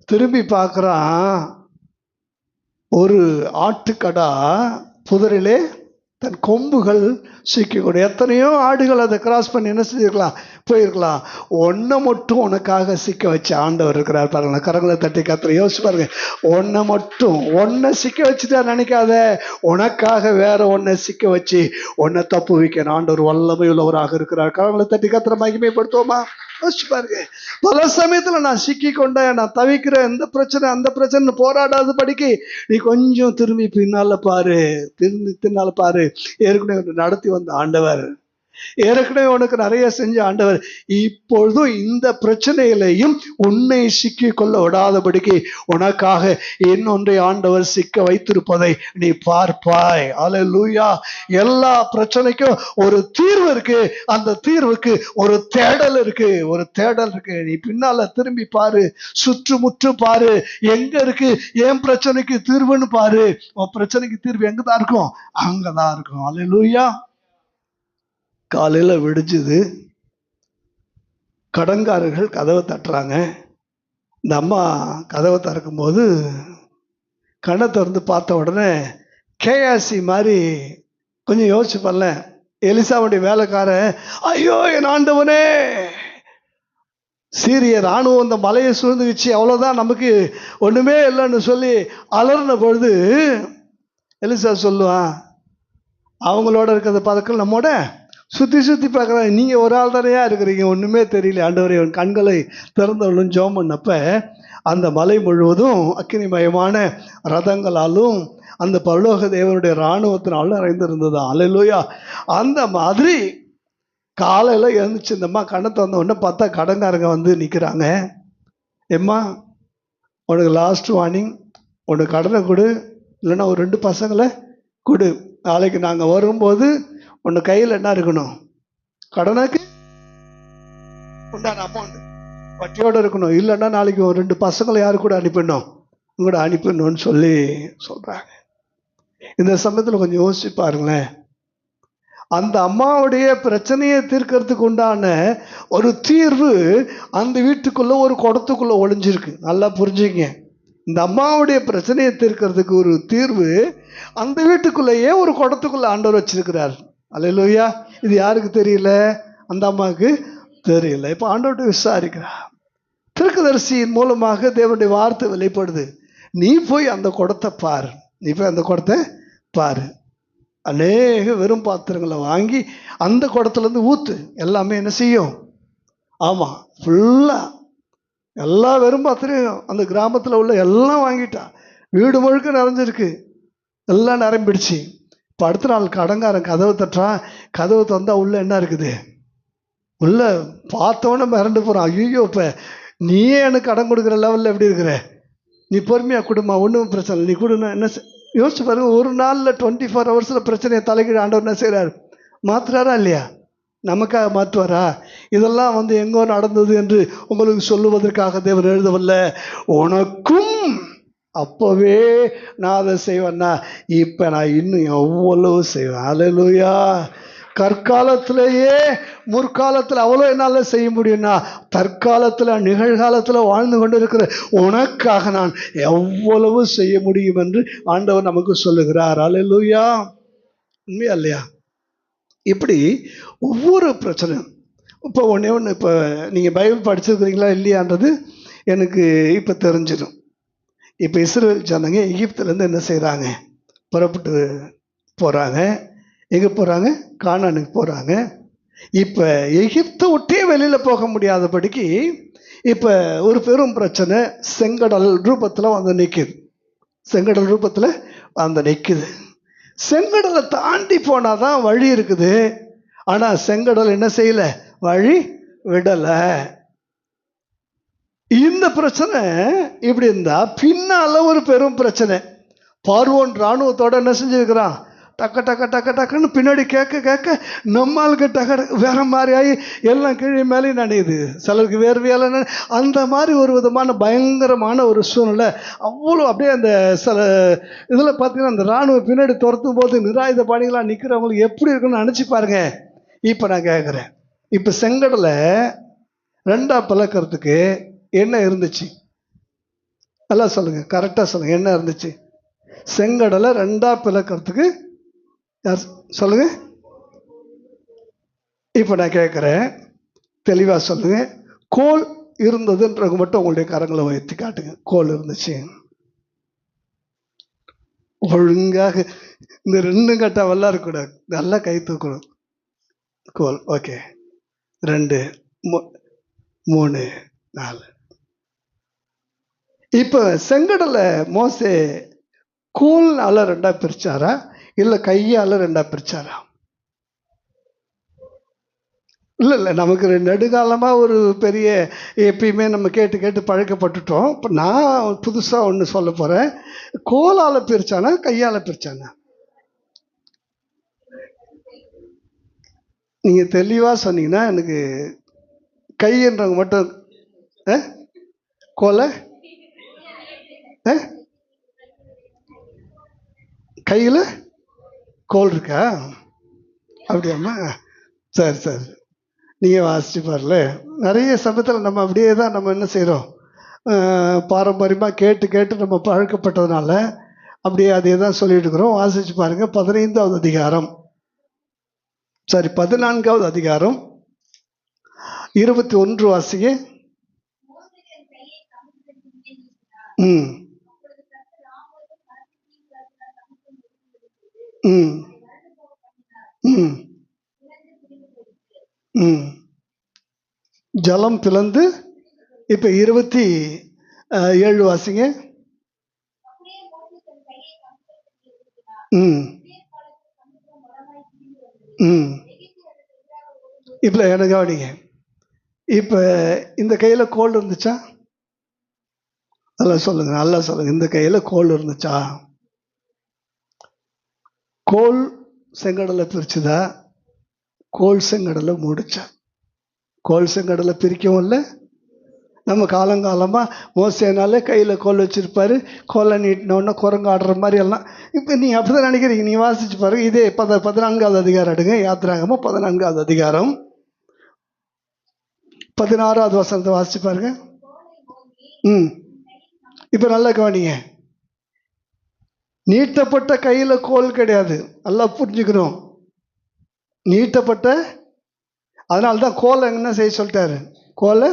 திரும்பி பார்க்குறான். ஒரு ஆட்டுக்கடா புதரிலே தன் கொம்புகள் சிக்கக்கூடிய. எத்தனையோ ஆடுகள் அதை கிராஸ் பண்ணி என்ன செஞ்சிருக்கலாம்? போயிருக்கலாம். ஒன்றை மட்டும் உனக்காக சிக்க வச்ச ஆண்டவர் இருக்கிறார் பாருங்க. கரங்களை தட்டி கத்திர யோசிச்சு பாருங்க. ஒன்றை சிக்க வச்சுட்டா நினைக்காத, உனக்காக வேற ஒன்றை சிக்க வச்சு ஒன்னை தப்பு வைக்க ஆண்டவர் வல்லமை உள்ளவராக இருக்கிறார். கரங்களை தட்டி கத்திர மகிமைப்படுத்துவோமா? யோசிச்சு பாருங்க. பல சமயத்துல நான் சிக்கி கொண்டேன், நான் தவிக்கிறேன், இந்த பிரச்சனை அந்த பிரச்சனை போராடாது படிக்க நீ கொஞ்சம் திரும்பி பின்னால பாரு. ஏற்கனவே நடத்தி வந்த ஆண்டவர், ஏற்கனவே உனக்கு நிறைய செஞ்ச ஆண்டவர், இப்பொழுதும் இந்த பிரச்சனையிலையும் உன்னை சிக்கி கொள்ள விடாதபடிக்கு உனக்காக இன்னொன்றை ஆண்டவர் சிக்க வைத்திருப்பதை நீ பார்ப்பாய். அல்லேலூயா. எல்லா பிரச்சனைக்கும் ஒரு தீர்வு இருக்கு. அந்த தீர்வுக்கு ஒரு தேடல் இருக்கு. நீ பின்னால திரும்பி பாரு, சுற்றுமுற்று பாரு, எங்க இருக்கு என் பிரச்சனைக்கு தீர்வுன்னு பாரு. உன் பிரச்சனைக்கு தீர்வு எங்கதான் இருக்கும்? அங்கதான் இருக்கும். அல்லேலூயா. காலையில விடிஞ்சுது, கடன்காரர்கள் கதவை தட்டுறாங்க. இந்த அம்மா கதவை திறக்கும் போது கண்ணை திறந்து பார்த்த உடனே கேஆசி மாதிரி கொஞ்சம் யோசிச்சு பண்ணல. எலிசாவுடைய வேலைக்காரன், ஐயோ என் ஆண்டவனே, சீரிய ராணுவம் இந்த மலையை சூழ்ந்துச்சு, அவ்வளவுதான், நமக்கு ஒண்ணுமே இல்லைன்னு சொல்லி அலர்ன பொழுது எலிசா சொல்லுவான், அவங்களோட இருக்கிறத பதக்கம் நம்மோட சுத்தி பார்க்குறாங்க. நீங்கள் ஒரு ஆள் தானையா இருக்கிறீங்க, ஒன்றுமே தெரியல ஆண்டவரே. கண்களை திறந்தவளும் ஜெபம் பண்ணப்ப அந்த மலை முழுவதும் அக்கினிமயமான ரதங்களாலும் அந்த பரலோக தேவனுடைய இராணுவத்தினாலும் நிறைந்திருந்தது. அல்லேலூயா. அந்த மாதிரி காலையில் எழுந்துச்சு இந்தம்மா கண்ணை திறந்த உடனே பார்த்தா கடன்காரங்க வந்து நிற்கிறாங்க. எம்மா, உனக்கு லாஸ்ட் வார்னிங், உனக்கு கடனை கொடு, இல்லைன்னா ஒரு 2 பசங்களை கொடு. நாளைக்கு நாங்கள் வரும்போது உன்னை கையில் என்ன இருக்கணும்? கடனுக்கு உண்டான அமௌண்ட் வட்டியோடு இருக்கணும். இல்லைன்னா நாளைக்கு ஒரு 2 பசங்களை யாரு கூட அனுப்பிடணும்னு சொல்லி சொல்கிறாங்க. இந்த சமயத்தில் கொஞ்சம் யோசிச்சு பாருங்களேன். அந்த அம்மாவுடைய பிரச்சனையை தீர்க்கறதுக்கு உண்டான ஒரு தீர்வு அந்த வீட்டுக்குள்ள ஒரு குடத்துக்குள்ள ஒளிஞ்சிருக்கு. நல்லா புரிஞ்சுங்க. இந்த அம்மாவுடைய பிரச்சனையை தீர்க்கிறதுக்கு ஒரு தீர்வு அந்த வீட்டுக்குள்ளேயே ஒரு குடத்துக்குள்ள ஆண்டவர் வச்சிருக்கிறார். அல்லேலூயா. இது யாருக்கு தெரியல? அந்த அம்மாவுக்கு தெரியல. இப்போ ஆண்டவர்கிட்ட விசாரிக்கிறார். தீர்க்கதரிசியின் மூலமாக தேவனுடைய வார்த்தை வெளிப்படுது. நீ போய் அந்த குடத்தை பாரு, நீ போய் அந்த குடத்தை பாரு. அநேக வெறும் பாத்திரங்களை வாங்கி அந்த குடத்துலேருந்து ஊற்று. எல்லாமே என்ன செய்யும்? ஆமாம், ஃபுல்லாக எல்லா வெறும் பாத்திரம் அந்த கிராமத்தில் உள்ள எல்லாம் வாங்கிட்டான். வீடு முழுக்க நிறைஞ்சிருக்கு, எல்லாம் நிரம்பிடுச்சு. இப்போ அடுத்த நாள் கடங்காரன் கதவை தட்டுறான். கதவை தந்தால் உள்ள என்ன இருக்குது? உள்ள பார்த்தவொன்னே மிரண்டு போகிறான். ஐயோ, இப்போ நீயே எனக்கு கடன் கொடுக்குற லெவலில் எப்படி இருக்கிற? நீ பொறுமையாக கொடுமா, ஒன்றும் பிரச்சனை இல்லை, நீ கொடுன்னு என்ன யோசிச்சு பாருங்க. ஒரு நாளில் 24 ஹவர்ஸில் பிரச்சனையை தலைகீழ் ஆண்டவர் என்ன செய்கிறார்? மாற்றுறாரா இல்லையா? நமக்காக மாற்றுவாரா? இதெல்லாம் எங்கோ நடந்தது என்று உங்களுக்கு சொல்லுவதற்காக தேவன் எழுதவல்ல. உனக்கும் அப்போவே நான் அதை செய்வேன்னா இப்போ நான் இன்னும் எவ்வளவு செய்வேன். அல்லேலூயா. கற்காலத்திலேயே முற்காலத்தில் அவ்வளோ என்னால் செய்ய முடியும்னா தற்காலத்தில் நிகழ்காலத்தில் வாழ்ந்து கொண்டு இருக்கிற உனக்காக நான் எவ்வளவு செய்ய முடியும் என்று ஆண்டவர் நமக்கு சொல்லுகிறார். அல்லேலூயா. உண்மையா இல்லையா? இப்படி ஒவ்வொரு பிரச்சனையும் இப்போ ஒன்று இப்போ நீங்கள் பைபிள் படிச்சிருக்கிறீங்களா இல்லையான்றது எனக்கு இப்போ தெரிஞ்சிடும். இப்போ இஸ்ரவேல் ஜனங்க எகிப்துலேருந்து என்ன செய்கிறாங்க? புறப்பட்டு போகிறாங்க. எங்கே போகிறாங்க? கானானுக்கு போகிறாங்க. இப்போ எகிப்தை விட்டே வெளியில் போக முடியாதபடிக்கு இப்போ ஒரு பெரும் பிரச்சனை செங்கடல் ரூபத்தில் நிற்குது. செங்கடல் ரூபத்தில் நிற்குது. செங்கடலை தாண்டி போனால் தான் வழி இருக்குது. ஆனால் செங்கடல் என்ன செய்யலை? வழி விடலை. இந்த பிரச்சனை இப்படி இருந்தால் பின்னால் ஒரு பெரும் பிரச்சனை. பார்வோன் இராணுவத்தோட என்ன செஞ்சுருக்கிறான்? டக்க டக்க டக்க டக்குன்னு பின்னாடி கேட்க கேட்க நம்மளுக்கு டக்க வேற மாதிரி ஆகி எல்லாம் கீழே மேலே நனையுது. சிலருக்கு வேர்வையால் அந்த மாதிரி ஒரு விதமான பயங்கரமான ஒரு சூழ்நிலை. அவ்வளோ அப்படியே அந்த சில இதில் பார்த்தீங்கன்னா அந்த இராணுவம் பின்னாடி துரத்தும் போது நிராயுத பாணிகளாக நிற்கிறவங்களுக்கு எப்படி இருக்குன்னு நினச்சி பாருங்க. இப்போ நான் கேட்குறேன், இப்போ செங்கடலை ரெண்டா பிளக்கிறதுக்கு என்ன இருந்துச்சு? நல்லா சொல்லுங்க, கரெக்டாக சொல்லுங்க, என்ன இருந்துச்சு? செங்கடலை ரெண்டா பிளக்கிறதுக்கு யார் சொல்லுங்க? இப்போ நான் கேட்குறேன், தெளிவாக சொல்லுங்க. கோல் இருந்ததுன்றது மட்டும் உங்களுடைய கரங்களை உயர்த்தி காட்டுங்க. கோல் இருந்துச்சு. ஒழுங்காக இந்த 2 கட்டாவெல்லாம் இருக்கக்கூடாது, நல்லா கை தூக்கணும். கோல் ஓகே. 2 3 4. இப்போ செங்கடலை மோசே கோல்னால ரெண்டா பிரிச்சாரா இல்லை கையால் ரெண்டா பிரிச்சாரா? இல்லை, நமக்கு நெடுகாலமாக ஒரு பெரிய எப்பயுமே நம்ம கேட்டு கேட்டு பழக்கப்பட்டுட்டோம். இப்போ நான் புதுசாக ஒன்று சொல்ல போகிறேன். கோலால் பிரிச்சானா கையால் பிரிச்சானா? நீங்கள் தெளிவாக சொன்னீங்கன்னா எனக்கு கைன்றவங்க மட்டும் கோலை கையில் கோல் இருக்கா? அப்படியாம்மா? சரி சரி, நீங்கள் வாசிச்சு பாருல. நிறைய சமயத்தில் நம்ம அப்படியே தான் நம்ம என்ன செய்கிறோம், பாரம்பரியமாக கேட்டு கேட்டு நம்ம பழக்கப்பட்டதுனால அப்படியே அதே தான் சொல்லிட்டு இருக்கிறோம். வாசிச்சு பாருங்கள். 15வது அதிகாரம், சரி 14வது அதிகாரம் 21 வாசிங்க. ம் ம் ம் ம் ஜலம் பிளந்து. இப்போ 27 வாசிங்க. ம் ம் இப்போ எனக்கு கவனிங்க. இப்போ இந்த கையில் கோல் இருந்துச்சா? நல்லா சொல்லுங்க, நல்லா சொல்லுங்க. இந்த கையில் கோல் இருந்துச்சா? கோல் செங்கடலை பிரிச்சுதா? கோல் செங்கடலை மூடிச்சா? கோல் செங்கடலை பிரிக்கவும் இல்லை. நம்ம காலங்காலமாக மோசேனாலே கையில் கோல் வச்சுருப்பார். கோலை நீட்டினோடனே குரங்கு ஆடுற மாதிரி எல்லாம். இப்போ நீங்கள் அப்படி தான் நினைக்கிறீங்க. நீங்கள் வாசிச்சு பாருங்கள். இதே 14வது அதிகாரம் எடுங்க. யாத்திராகமம் 14வது அதிகாரம் 16வது வசனத்தை வாசிச்சு பாருங்க. ம் இப்போ நல்லா கவனிங்க, நீட்டப்பட்ட கையில் கோல் கிடையாது. நல்லா புரிஞ்சுக்கணும். நீட்டப்பட்ட, அதனால தான் கோலை என்ன செய்ய சொல்லிட்டாரு, கோலை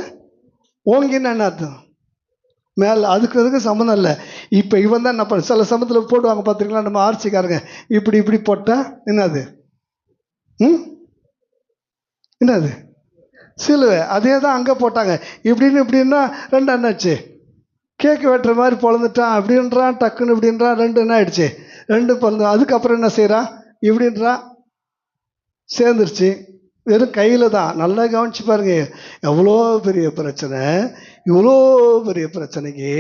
ஓங்கின்னு என்ன அர்த்தம், மேலே. அதுக்கு சம்மந்தம் இல்லை. இப்போ இவன் தான் என்ன சில சமயத்தில் போடுவாங்க பார்த்துருக்கலாம், நம்ம ஆர்ச்சிக்காரங்க இப்படி இப்படி போட்டால் என்னது, என்னது சிலுவை. அதே தான் அங்கே போட்டாங்க. இப்படின்னா ரெண்டு என்னாச்சு, கேக்கு வெட்டுற மாதிரி பொழந்துட்டான் அப்படின்றான், டக்குன்னு இப்படின்றான், ரெண்டு என்ன ஆயிடுச்சு, ரெண்டு பொழந்து. அதுக்கப்புறம் என்ன செய்கிறான், இப்படின்றான், சேர்ந்துருச்சு. வெறும் கையில் தான். நல்லா கவனிச்சு பாருங்க, எவ்வளோ பெரிய பிரச்சனை. இவ்வளோ பெரிய பிரச்சனைக்கு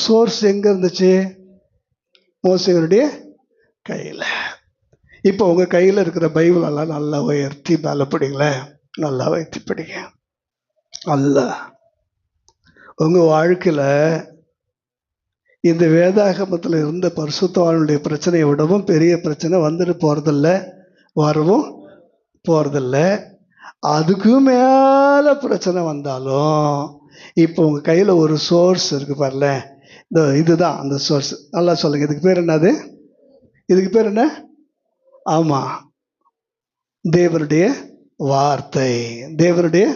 சோர்ஸ் எங்கே இருந்துச்சு, மோசேயனுடைய கையில். இப்போ உங்கள் கையில் இருக்கிற பைபிளெல்லாம் நல்லா உயர்த்தி மேலே படிங்களேன், நல்லா உயர்த்தி படிங்க. அல்ல உங்கள் வாழ்க்கையில் இந்த வேதாகமத்தில் இருந்த பரிசுத்தவானுடைய பிரச்சனையை விடவும் பெரிய பிரச்சனை வந்துட்டு போகிறதில்ல, வரவும் போகிறதில்ல. அதுக்கும் மேலே பிரச்சனை வந்தாலும் இப்போ உங்கள் கையில் ஒரு சோர்ஸ் இருக்குது பாருல, இதுதான் அந்த சோர்ஸ். நல்லா சொல்லுங்கள், இதுக்கு பேர் என்னது, இதுக்கு பேர் என்ன? ஆமாம், தேவனுடைய வார்த்தை. தேவனுடைய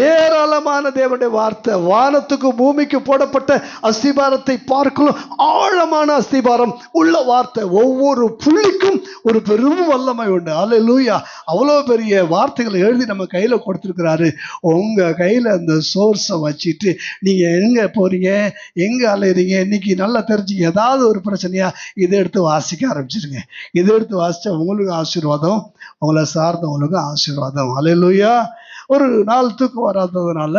ஏராளமான தேவனுடைய வார்த்தை. வானத்துக்கு பூமிக்கு போடப்பட்ட அஸ்திபாரத்தை பார்க்கலாம் ஆழமான அஸ்திபாரம் உள்ள வார்த்தை. ஒவ்வொரு புள்ளிக்கும் ஒரு பெரும் வல்லமை உண்டு. அல்லேலூயா. அவ்வளோ பெரிய வார்த்தைகளை எழுதி நம்ம கையில் கொடுத்துருக்கிறாரு. உங்கள் கையில் அந்த சோர்ஸை வச்சுட்டு நீங்கள் எங்கே போகிறீங்க, எங்கே அலையிறீங்க, இன்னைக்கு நல்லா தெரிஞ்சுங்க. ஏதாவது ஒரு பிரச்சனையா இதை எடுத்து வாசிக்க ஆரம்பிச்சிருங்க. இதை எடுத்து வாசித்தா உங்களுக்கு ஆசீர்வாதம், உங்களை சார்ந்தவங்களுக்கு ஆசீர்வாதம். அல்லேலூயா. ஒரு நாள் தூக்கம் வராததுனால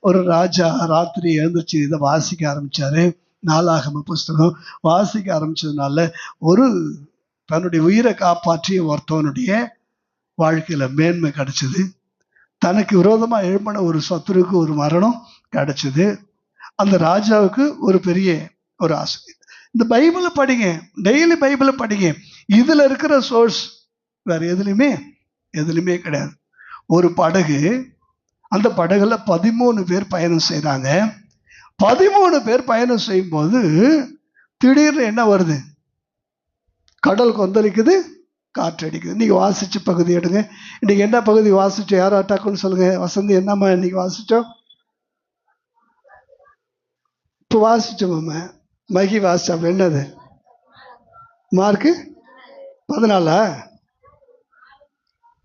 ஒரு ராஜா ராத்திரி எழுந்திரிச்சு இதை வாசிக்க ஆரம்பிச்சாரு. நாளாகம புஸ்தகம் வாசிக்க ஆரம்பிச்சதுனால ஒரு தன்னுடைய உயிரை காப்பாற்றிய ஒருத்தவனுடைய வாழ்க்கையில மேன்மை கிடைச்சது. தனக்கு விரோதமா எழுப்பின ஒரு சத்துருக்கு ஒரு மரணம் கிடைச்சது. அந்த ராஜாவுக்கு ஒரு பெரிய ஒரு ஆசை. இந்த பைபிளை படிங்க, டெய்லி பைபிளை படிங்க. இதுல இருக்கிற சோர்ஸ் வேற எதுலையுமே கிடையாது. ஒரு படகு, அந்த படகுல 13 பேர் பயணம் செய்கிறாங்க. 13 பேர் பயணம் செய்யும்போது திடீர்னு என்ன வருது, கடல் கொந்தளிக்குது, காற்று அடிக்குது. இன்னைக்கு வாசிச்ச பகுதி எடுங்க. இன்னைக்கு என்ன பகுதி வாசிச்சோம், யாரோ அட்டாக்குன்னு சொல்லுங்க. வசந்தி, என்னம்மா இன்னைக்கு வாசிச்சோம்? இப்போ வாசிச்சோம்மா, மகி வாசிச்சோம். என்னது, மார்க்கு 14.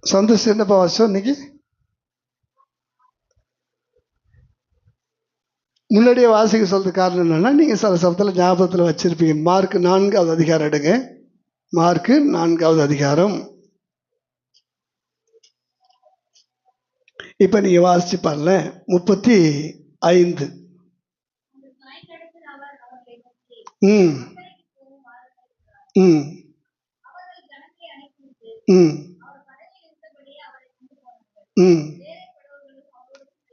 சந்தோஷம் என்னப்பா வாசிச்சோம் இன்னைக்கு? முன்னாடியே வாசிக்க சொல்றது காரணம் என்னன்னா, நீங்க சில சமயத்தில் ஞாபகத்தில் வச்சிருப்பீங்க. மார்க் 4வது அதிகாரம் எடுங்க. மார்க் 4வது அதிகாரம். இப்ப நீங்க வாசிச்சு பாருங்க. 35. ம் ம் ம் ம்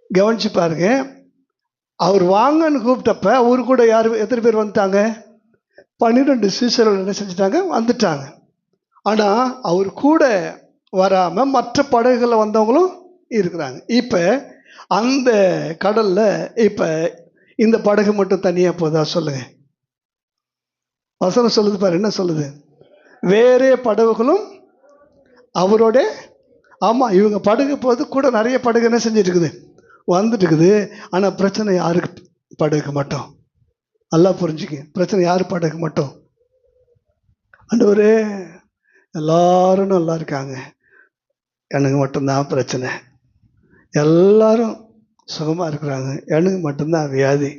கவனிச்சு பாருங்க. அவர் வாங்கன்னு கூப்பிட்டப்ப அவரு கூட யாரு, எத்தனை பேர் வந்துட்டாங்க? 12 சீசர்கள் என்ன செஞ்சுட்டாங்க, வந்துட்டாங்க. ஆனா அவர் கூட வராம மற்ற படகுகளில் வந்தவங்களும் இருக்கிறாங்க. இப்ப அந்த கடல்ல இப்ப இந்த படகு மட்டும் தனியா போதா? சொல்லுங்க. வசனம் சொல்லுது பாரு, என்ன சொல்லுது? வேறே படகுகளும் அவரோட. ஆமா, இவங்க படகு போது கூட நிறைய படகு என்ன செஞ்சுட்டு இருக்குது, வந்துட்டு இருக்குது. ஆனா பிரச்சனை யாருக்கு? படகு மட்டும். நல்லா புரிஞ்சுக்க, பிரச்சனை யாரு? படகு மட்டும். ஆண்டவரே, எல்லாரும் நல்லா இருக்காங்க, எனக்கு மட்டும்தான் பிரச்சனை. எல்லாரும் சுகமா இருக்கிறாங்க, எனக்கு மட்டும்தான் வியாதி.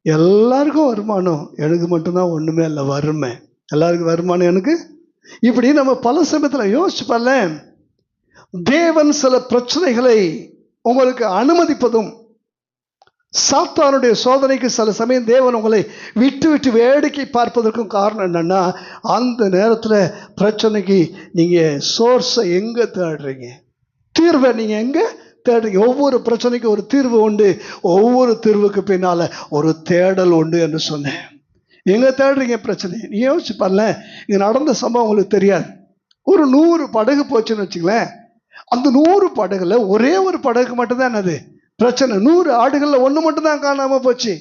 எல்லாருக்கும் வருமானம், எனக்கு மட்டும்தான் ஒண்ணுமே இல்லை, வறுமை. எல்லாருக்கும் வருமானம், எனக்கு. இப்படி நம்ம பல சமயத்தில் யோசிச்சு பாருல. தேவன் சில பிரச்சனைகளை உங்களுக்கு அனுமதிப்பதும், சாத்தானுடைய சோதனைக்கு சில சமயம் தேவன் உங்களை விட்டு விட்டு வேடிக்கை பார்ப்பதற்கும் காரணம் என்னன்னா, அந்த நேரத்தில் பிரச்சனைக்கு நீங்க சோர்ஸை எங்க தேடுறீங்க, தீர்வை நீங்க எங்க தேடுறீங்க? ஒவ்வொரு பிரச்சனைக்கும் ஒரு தீர்வு உண்டு, ஒவ்வொரு தீர்வுக்கு பின்னால ஒரு தேடல் உண்டு என்று சொன்னேன். எங்க தேடுறீங்க பிரச்சனை? நீ யோசிச்சு பாருல. இங்க நடந்த சம்பவம் உங்களுக்கு தெரியாது. ஒரு 100 படகு போச்சுன்னு வச்சுங்களேன். அந்த 100 படகுல ஒரே ஒரு படகு மட்டும்தான் என்னது பிரச்சனை. 100 ஆடுகள்ல ஒண்ணு மட்டும் தான் காணாம போச்சு.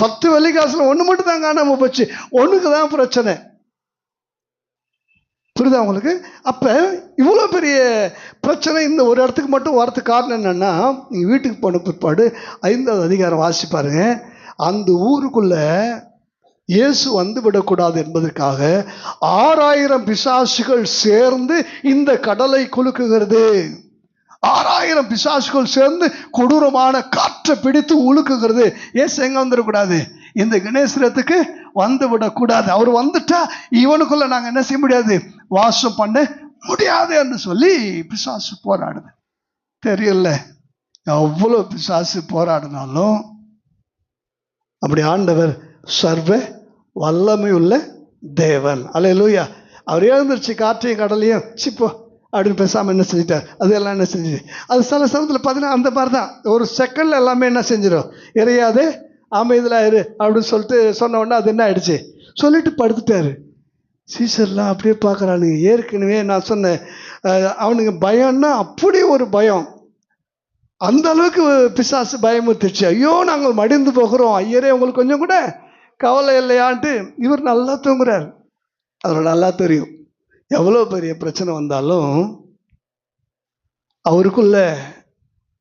10 வெள்ளிக்காசுல ஒன்று மட்டும் தான் காணாம போச்சு. ஒன்றுக்கு தான் பிரச்சனை. புரியுதா உங்களுக்கு? அப்ப இவ்வளோ பெரிய பிரச்சனை இந்த ஒரு இடத்துக்கு மட்டும் வரதுக்கு காரணம் என்னன்னா, நீங்க வீட்டுக்கு போன பிற்பாடு 5வது அதிகாரம் வாசி பாருங்க. அந்த ஊருக்குள்ள இயேசு வந்து விடக்கூடாது என்பதற்காக 6000 பிசாசுகள் சேர்ந்து இந்த கடலை குலுக்குகிறது. 6000 பிசாசுகள் சேர்ந்து கொடூரமான காற்றை பிடித்து உழுக்குகிறது. இயேசு எங்க வந்துடக்கூடாது? இந்த கணேசரத்துக்கு வந்து விடக்கூடாது. அவர் வந்துட்டா இவனுக்குள்ள நாங்க என்ன செய்ய முடியாது? வாசம் பண்ண முடியாது என்று சொல்லி பிசாசு போராடுது. தெரியல, எவ்வளவு பிசாசு போராடினாலும் அப்படி ஆண்டவர் சர்வ வல்லமை உள்ள தேவன். அல்லேலூயா. அவர் எழுந்திருச்சு காற்றையும் கடலையும் சிப்போ அப்படின்னு பேசாமல் என்ன செஞ்சிட்டார்? அதெல்லாம் என்ன செஞ்சு அது சில சமயத்தில் பார்த்தீங்கன்னா அந்த மாதிரி தான் ஒரு செகண்டில் எல்லாமே என்ன செஞ்சிடும்? இறையாதே அமைதியில் இரு அப்படின்னு சொல்லிட்டு சொன்ன உடனே அது என்ன ஆயிடுச்சு? சொல்லிட்டு படுத்துட்டாரு. சீசர்லாம் அப்படியே பார்க்குறானுங்க. ஏற்கனவே நான் சொன்னேன், அவனுங்க பயம்னா அப்படி ஒரு பயம். அந்த அளவுக்கு பிசாசு பயமுறுத்துச்சு. ஐயோ நாங்கள் மடிந்து போகிறோம், ஐயரே உங்களுக்கு கொஞ்சம் கூட கவலை இல்லையான்ட்டு இவர் நல்லா தூங்குறாரு. அதில் நல்லா தெரியும் எவ்வளோ பெரிய பிரச்சனை வந்தாலும் அவருக்குள்ள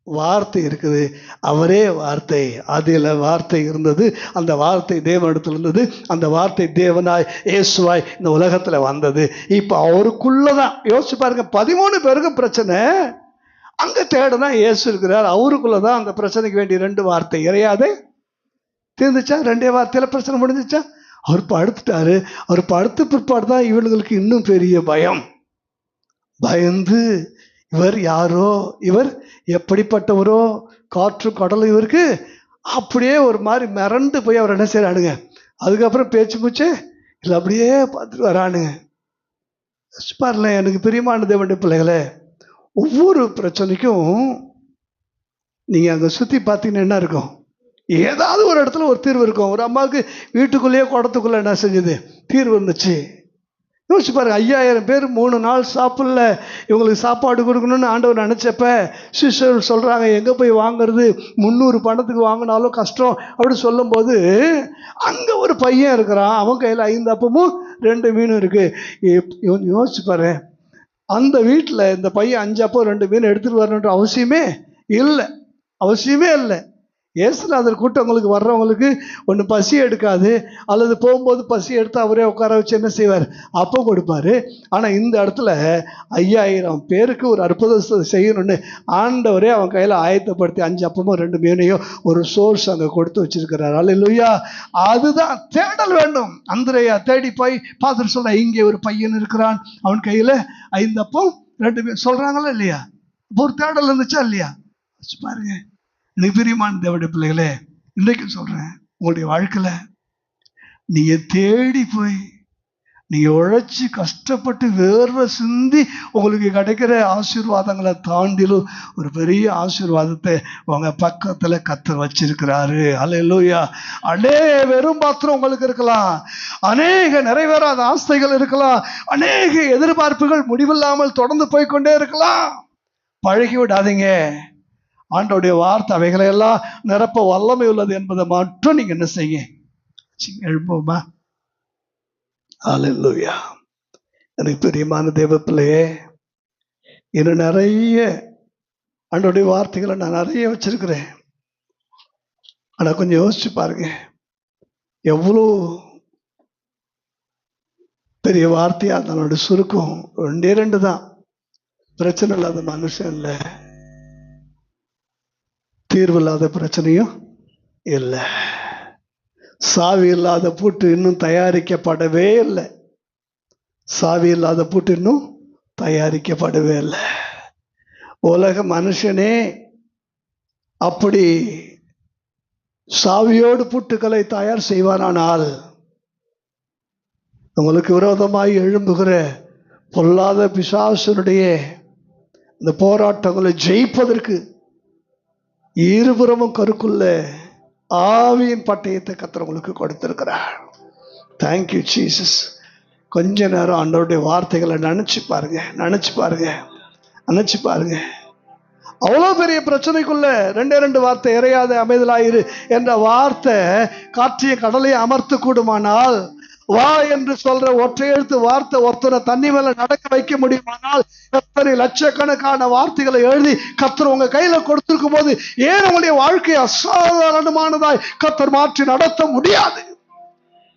வார்த்தை இருக்குது. அவரே வார்த்தை. அதில் வார்த்தை இருந்தது, அந்த வார்த்தை தேவனிடத்தில் இருந்தது, அந்த வார்த்தை தேவனாய் இயேசுவாய் இந்த உலகத்தில் வந்தது. இப்போ அவருக்குள்ளதான் யோசிச்சு பாருங்க, 13 பேருக்கு பிரச்சனை. அங்கே தேடனா இயேசு இருக்கிறார். அவருக்குள்ளதான் அந்த பிரச்சனைக்கு வேண்டிய 2 வார்த்தை இறையாதே தீர்ந்துச்சா? 2 வார்த்தையில பிரச்சனை முடிஞ்சிச்சா? அவர் படுத்துட்டாரு. அவர் படுத்த பிற்பாடு தான் இவங்களுக்கு இன்னும் பெரிய பயம். பயந்து இவர் யாரோ, இவர் எப்படிப்பட்டவரோ, காற்று கடலும் இவருக்கு அப்படியே ஒரு மாதிரி மிரண்டு போய் அவர் என்ன செய்யறானுங்க. அதுக்கப்புறம் பேச்சு மூச்சு இல்லை அப்படியே பார்த்துட்டு வரானுங்க. பாருங்களேன், எனக்கு பிரியமான தேவனுடைய பிள்ளைகளே, ஒவ்வொரு பிரச்சனைக்கும் நீங்க அங்கே சுற்றி பார்த்தீங்கன்னா என்ன இருக்கும்? ஏதாவது ஒரு இடத்துல ஒரு தீர்வு இருக்கும். ஒரு அம்மாவுக்கு வீட்டுக்குள்ளேயே குடத்துக்குள்ளே என்ன செஞ்சது? தீர்வு இருந்துச்சு. யோசிச்சு பாருங்க, 5000 பேர் 3 நாள் சாப்பிடல, இவங்களுக்கு சாப்பாடு கொடுக்கணும்னு ஆண்டவர் நினச்சப்ப சிஸ்டர் சொல்கிறாங்க, எங்கே போய் வாங்குறது? 300 பணத்துக்கு வாங்கினாலும் கஷ்டம் அப்படின்னு சொல்லும்போது அங்கே ஒரு பையன் இருக்கிறான். அவன் கையில் 5 அப்பமும் 2 மீனும் இருக்குது. யோசிச்சு பாரு, அந்த வீட்டில் இந்த பையன் 5 அப்பம் 2 மீன் எடுத்துகிட்டு வரணுன்ற அவசியமே இல்லை. இயேசுநாதர் கூட்டங்களுக்கு வர்றவங்களுக்கு ஒன்று பசி எடுக்காது, அல்லது போகும்போது பசி எடுத்து அவரே உட்கார வச்சு என்ன செய்வார்? அப்பம் கொடுப்பாரு. ஆனால் இந்த இடத்துல 5000 பேருக்கு ஒரு அற்புதத்தை செய்யணும்னு ஆண்டவரே அவன் கையில் ஆயத்தப்படுத்தி 5 அப்பமும் 2 மீனையும் ஒரு சோர்ஸ் அங்கே கொடுத்து வச்சிருக்கிறார். அல்லேலூயா. அதுதான் தேடல் வேண்டும். அந்திரேயா தேடி போய் பார்த்துட்டு சொல்ல, இங்கே ஒரு பையன் இருக்கிறான், அவன் கையில் 5 அப்பம் 2 மீன் சொல்றாங்களா இல்லையா? ஒரு தேடல் இருந்துச்சா இல்லையா? பாருங்க, எனக்கு பிரியமான தேவனுடைய பிள்ளைகளே, இன்றைக்கு சொல்றேன், உங்களுடைய வாழ்க்கையில நீங்க தேடி போய் நீங்க உழைச்சி கஷ்டப்பட்டு வேர்வை சிந்தி உங்களுக்கு கிடைக்கிற ஆசீர்வாதங்களை தாண்டிலும் ஒரு பெரிய ஆசீர்வாதத்தை உங்க பக்கத்துல கர்த்தர் வச்சிருக்கிறாரு. அல்லேலூயா. வெறும் பாத்திரம் உங்களுக்கு இருக்கலாம், அநேக நிறைவேறாத ஆசைகள் இருக்கலாம், அநேக எதிர்பார்ப்புகள் முடிவில்லாமல் தொடர்ந்து போய்கொண்டே இருக்கலாம். பழகி விடாதீங்க. ஆண்டவருடைய வார்த்தை அவைகளை எல்லாம் நிரப்ப வல்லமை உள்ளது என்பதை மட்டும் நீங்க என்ன செய்யுங்க? எழுப்போமா? அல்லேலூயா. எனக்கு பிரியமான தேவ பிள்ளையே, இன்னும் நிறைய ஆண்டவருடைய வார்த்தைகளை நான் நிறைய வச்சிருக்கிறேன். ஆனா கொஞ்சம் யோசிச்சு பாருங்க, எவ்வளோ பெரிய வார்த்தையா அதனோட சுருக்கம் 2 தான். பிரச்சனை இல்லாத மனுஷன் இல்லை, தீர்வு இல்லாத பிரச்சனையும் இல்லை, சாவி இல்லாத பூட்டு இன்னும் தயாரிக்கப்படவே இல்லை. சாவி இல்லாத பூட்டு இன்னும் தயாரிக்கப்படவே இல்லை. உலக மனுஷனே அப்படி சாவியோடு பூட்டுக்களை தயார் செய்வானால் உங்களுக்கு விரோதமாய் எழும்புகிற பொல்லாத பிசாசனுடைய இந்த போராட்டங்களை ஜெயிப்பதற்கு இருபுறமும் கருக்குள்ள ஆவியின் பட்டயத்தை கர்த்தர் உங்களுக்கு கொடுத்திருக்கிறார். Thank you Jesus. கொஞ்ச நேரம் ஆண்டவருடைய வார்த்தைகளை நினைச்சு பாருங்க. அவ்வளவு பெரிய பிரச்சனைக்குள்ள 2 வார்த்தை, இறையாத அமைதலாயிரு என்ற வார்த்தை காற்றிய கடலையை அமர்த்த கூடுமானால், வா என்று சொல்ற ஒற்றை எழுத்து வார்த்தை ஒருத்தரை தண்ணி மேல நடக்க வைக்க முடியுமானால், எத்தனை லட்சக்கணக்கான வார்த்தைகளை எழுதி கர்த்தர் உங்க கையில கொடுத்திருக்கும் போது ஏன் உங்களுடைய வாழ்க்கையை அசாதாரணமானதாய் கர்த்தர் மாற்றி நடத்த முடியாது?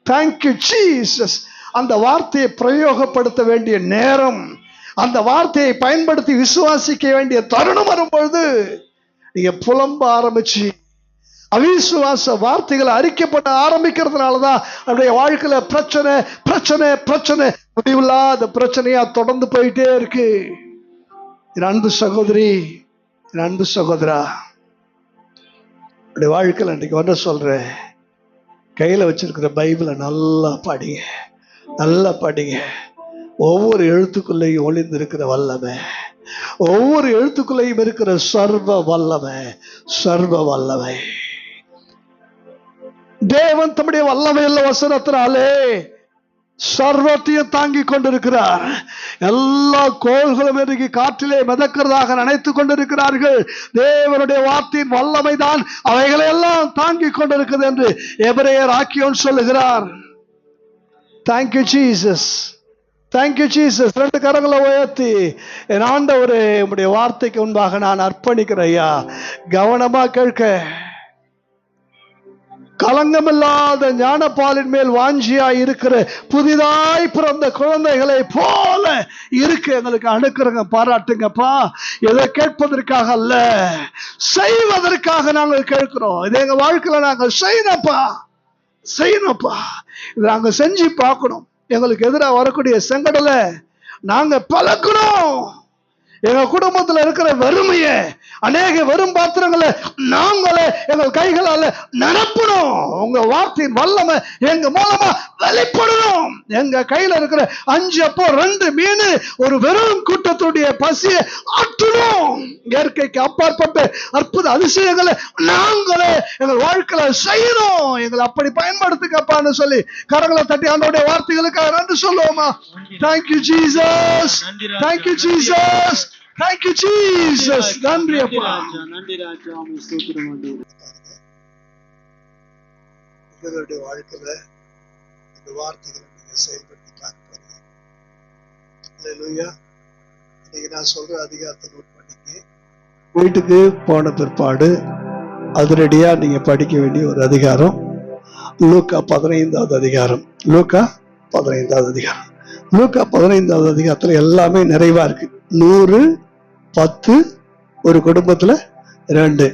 Thank you Jesus. அந்த வார்த்தையை பிரயோகப்படுத்த வேண்டிய நேரம், அந்த வார்த்தையை பயன்படுத்தி விசுவாசிக்க வேண்டிய தருணம் வரும்பொழுது நீங்க புலம்ப ஆரம்பிச்சு அவிசுவாச வார்த்தைகளை அறிக்கப்பட ஆரம்பிக்கிறதுனாலதான் நம்முடைய வாழ்க்கையில பிரச்சனை பிரச்சனை பிரச்சனை முடிவில்லாத பிரச்சனையா தொடர்ந்து போயிட்டே இருக்கு. என் அன்பு சகோதரி, என் அன்பு சகோதரா, என்னுடைய வாழ்க்கையில் அன்றைக்கு ஒன்றை சொல்றேன். கையில வச்சிருக்கிற பைபிளை நல்லா படிங்க, நல்லா படிங்க. ஒவ்வொரு எழுத்துக்குள்ளேயும் ஒளிந்திருக்கிற வல்லமை, ஒவ்வொரு எழுத்துக்குள்ளேயும் இருக்கிற சர்வ வல்லமை, சர்வ வல்லமை. தேவன் தம்முடைய வல்லமையுள்ள வசனத்தினாலே சர்வத்தையும் தாங்கி கொண்டிருக்கிறார். எல்லா கோள்களும் இன்றைக்கு காற்றிலே மிதக்கிறதாக நினைத்துக் கொண்டிருக்கிறார்கள். தேவனுடைய வார்த்தையின் வல்லமை தான் அவைகளை எல்லாம் தாங்கி கொண்டிருக்கிறது என்று எபிரேயர் ஆக்கியோன் சொல்லுகிறார். Thank you Jesus, thank you Jesus. 2 கரங்களை உயர்த்தி, என் ஆண்டவரே உம்முடைய வார்த்தைக்கு முன்பாக நான் அர்ப்பணிக்கிறேன் ஐயா. கவனமா கேட்க, கலங்கமில்லாத ஞானப்பாலின் மேல் வாஞ்சியாய் இருக்கிற புதிதாய் பிறந்த குழந்தைகளை போல இருக்க எங்களுக்கு அனுக்கிறங்க, பாராட்டுங்கப்பா. எதை கேட்பதற்காக அல்ல, செய்வதற்காக நாங்கள் கேட்கிறோம். இதை எங்க வாழ்க்கையில நாங்கள் செய்யணும்ப்பா, செய்யணும்ப்பா. இதை நாங்க செஞ்சு பார்க்கணும். எங்களுக்கு எதிராக வரக்கூடிய செங்கடலை நாங்க பழக்கணும். எங்க குடும்பத்துல இருக்கிற வறுமையை, அநேக வெறும் பாத்திரங்களை நாங்களே எங்கள் கைகளால நிரப்பணும். உங்க வார்த்தையின் வல்லமை எங்க மூலமா வெளிப்படணும். எங்க கையில இருக்கிற 5 அப்போ 2 மீன் ஒரு வெறும் கூட்டத்துடைய பசியை ஆற்றணும். இயற்கைக்கு அப்பாற்பட்ட அற்புத அதிசயங்களை நாங்களே எங்கள் வாழ்க்கையில செய்யணும். எங்களை அப்படி பயன்படுத்துக்கப்பான்னு சொல்லி கரங்களை தட்டி ஆண்டவருடைய வார்த்தைகளுக்காக நன்றி சொல்லுவோமா? Thank you Jesus, thank you Jesus, thank you Jesus. நன்றி அப்பா, நன்றி ராஜா. உங்களுடைய வாழ்க்கையில இந்த வார்த்தைகளை நீங்க செயல்படுத்தி பார்க்க. அல்லேலூயா. இன்னைக்கு நான் சொல்ற அதிகாரத்தை நோட் பண்ணிக்க. வீட்டுக்கு போன பிற்பாடு அதிரடியா நீங்க படிக்க வேண்டிய ஒரு அதிகாரம் லூக்கா 15வது அதிகாரம். லூக்கா 15வது அதிகாரம். லூக்கா 15வது அதிகாரத்துல எல்லாமே நிறைவா இருக்கு. 100, 10, ஒரு குடும்பத்துல 2.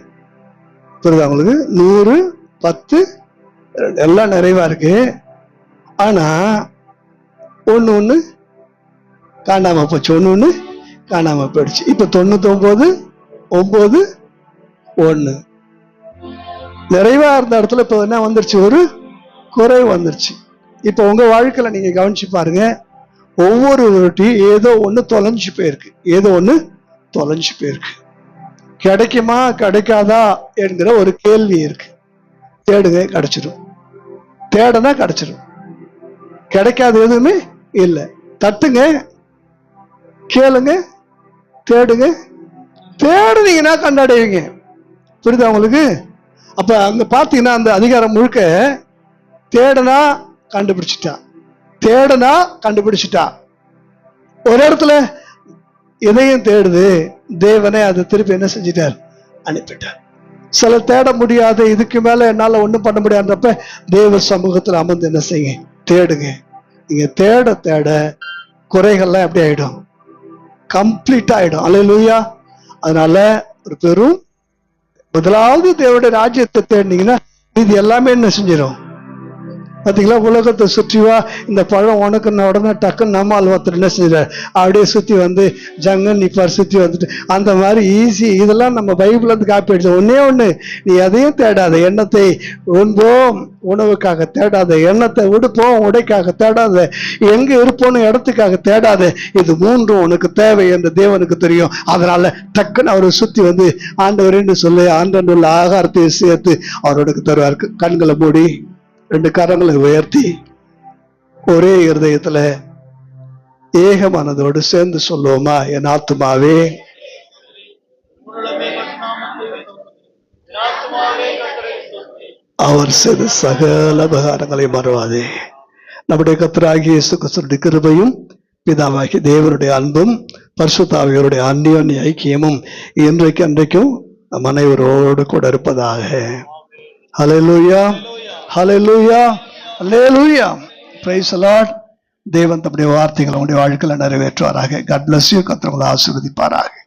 புரியுதா உங்களுக்கு? 100, 10, 2 எல்லாம் நிறைவா இருக்கு. ஆனா ஒண்ணு காணாம போச்சு, ஒண்ணு காணாம போயிடுச்சு. இப்ப 99, 9, 1 நிறைவா இருந்த இடத்துல இப்ப என்ன வந்துருச்சு? ஒரு குறை வந்துருச்சு. இப்ப உங்க வாழ்க்கையில நீங்க கவனிச்சு பாருங்க. ஒவ்வொரு ஏதோ ஒண்ணு தொலைஞ்சு போயிருக்கு, ஏதோ ஒண்ணு தொலைஞ்சு போயிருக்கு. கிடைக்குமா கிடைக்காதா என்கிற ஒரு கேள்வி இருக்கு. தேடுங்க, கிடைச்சிடும். தேடனா கிடைச்சிடும். கிடைக்காது எதுவுமே இல்லை. தட்டுங்க, கேளுங்க, தேடுங்க. தேடுனீங்கன்னா கண்டடைவீங்க. புரியுதா உங்களுக்கு? அப்ப அங்க பாத்தீங்கன்னா அந்த அதிகாரம் முழுக்க தேடனா கண்டுபிடிச்சிட்டா, தேடனா கண்டுபிடிச்சிட்டா. ஒரு இடத்துல எதையும் தேடுது, தேவனே அதை திருப்பி என்ன செஞ்சிட்டார்? அனுப்பிட்டார். சில தேட முடியாத, இதுக்கு மேல என்னால ஒண்ணும் பண்ண முடியாதுன்றப்ப தேவ சமூகத்துல அமர்ந்து என்ன செய்யுங்க? தேடுங்க. நீங்க தேட தேட குறைகள்லாம் எப்படி ஆயிடும்? கம்ப்ளீட் ஆயிடும். அல்லேலூயா. அதனால ஒரு பெரும் முதலாவது தேவனுடைய ராஜ்யத்தை தேடினீங்கன்னா இது எல்லாமே என்ன செஞ்சிடும்? பாத்தீங்களா? உலகத்தை சுற்றிவா, இந்த பழம் உனக்குன்னு உடனே டக்குன்னு நம்மால் ஒருத்தர் என்ன செஞ்சார்? அப்படியே சுத்தி வந்து ஜங்கன் நிப்பார், சுத்தி வந்துட்டு அந்த மாதிரி ஈஸி. இதெல்லாம் நம்ம பைபிள்ல இருந்து காப்பி அடிச்சோம். ஒண்ணு நீ எதையும் தேடாத. எண்ணத்தை உண்போம் உணவுக்காக தேடாத, எண்ணத்தை உடுப்போம் உடைக்காக தேடாத, எங்க இருப்போன்னு இடத்துக்காக தேடாத. இது 3 உனக்கு தேவை என்று தேவனுக்கு தெரியும். அதனால டக்குன்னு அவரை சுத்தி வந்து ஆண்டவரேன்னு சொல்லி ஆண்டவன் உள்ள ஆகாரத்தை சேர்த்து அவரோட தருவார். கண்களை மூடி 2 கரங்களை உயர்த்தி ஒரே இருதயத்துல ஏக மனதோடு சேர்ந்து சொல்லுவோமா? என் ஆத்துமாவே அவர் செய்த சகல உபகாரங்களை மறவாதே. நம்முடைய கர்த்தராகிய இயேசு கிறிஸ்துவின் கிருபையும் பிதாவாகிய தேவனுடைய அன்பும் பரிசுத்த ஆவியாருடைய அந்யோன்ய ஐக்கியமும் இன்றைக்கு அன்றைக்கும் நம் அனைவரோடு கூட இருப்பதாக. Hallelujah, hallelujah, hallelujah. Praise the Lord. தேவன் தம்முடைய வார்த்தைகளை உங்களுடைய வாழ்க்கையில் நிறைவேற்றுவாராக. God bless you. கர்த்தர் உங்களை ஆசீர்வதிப்பாராக.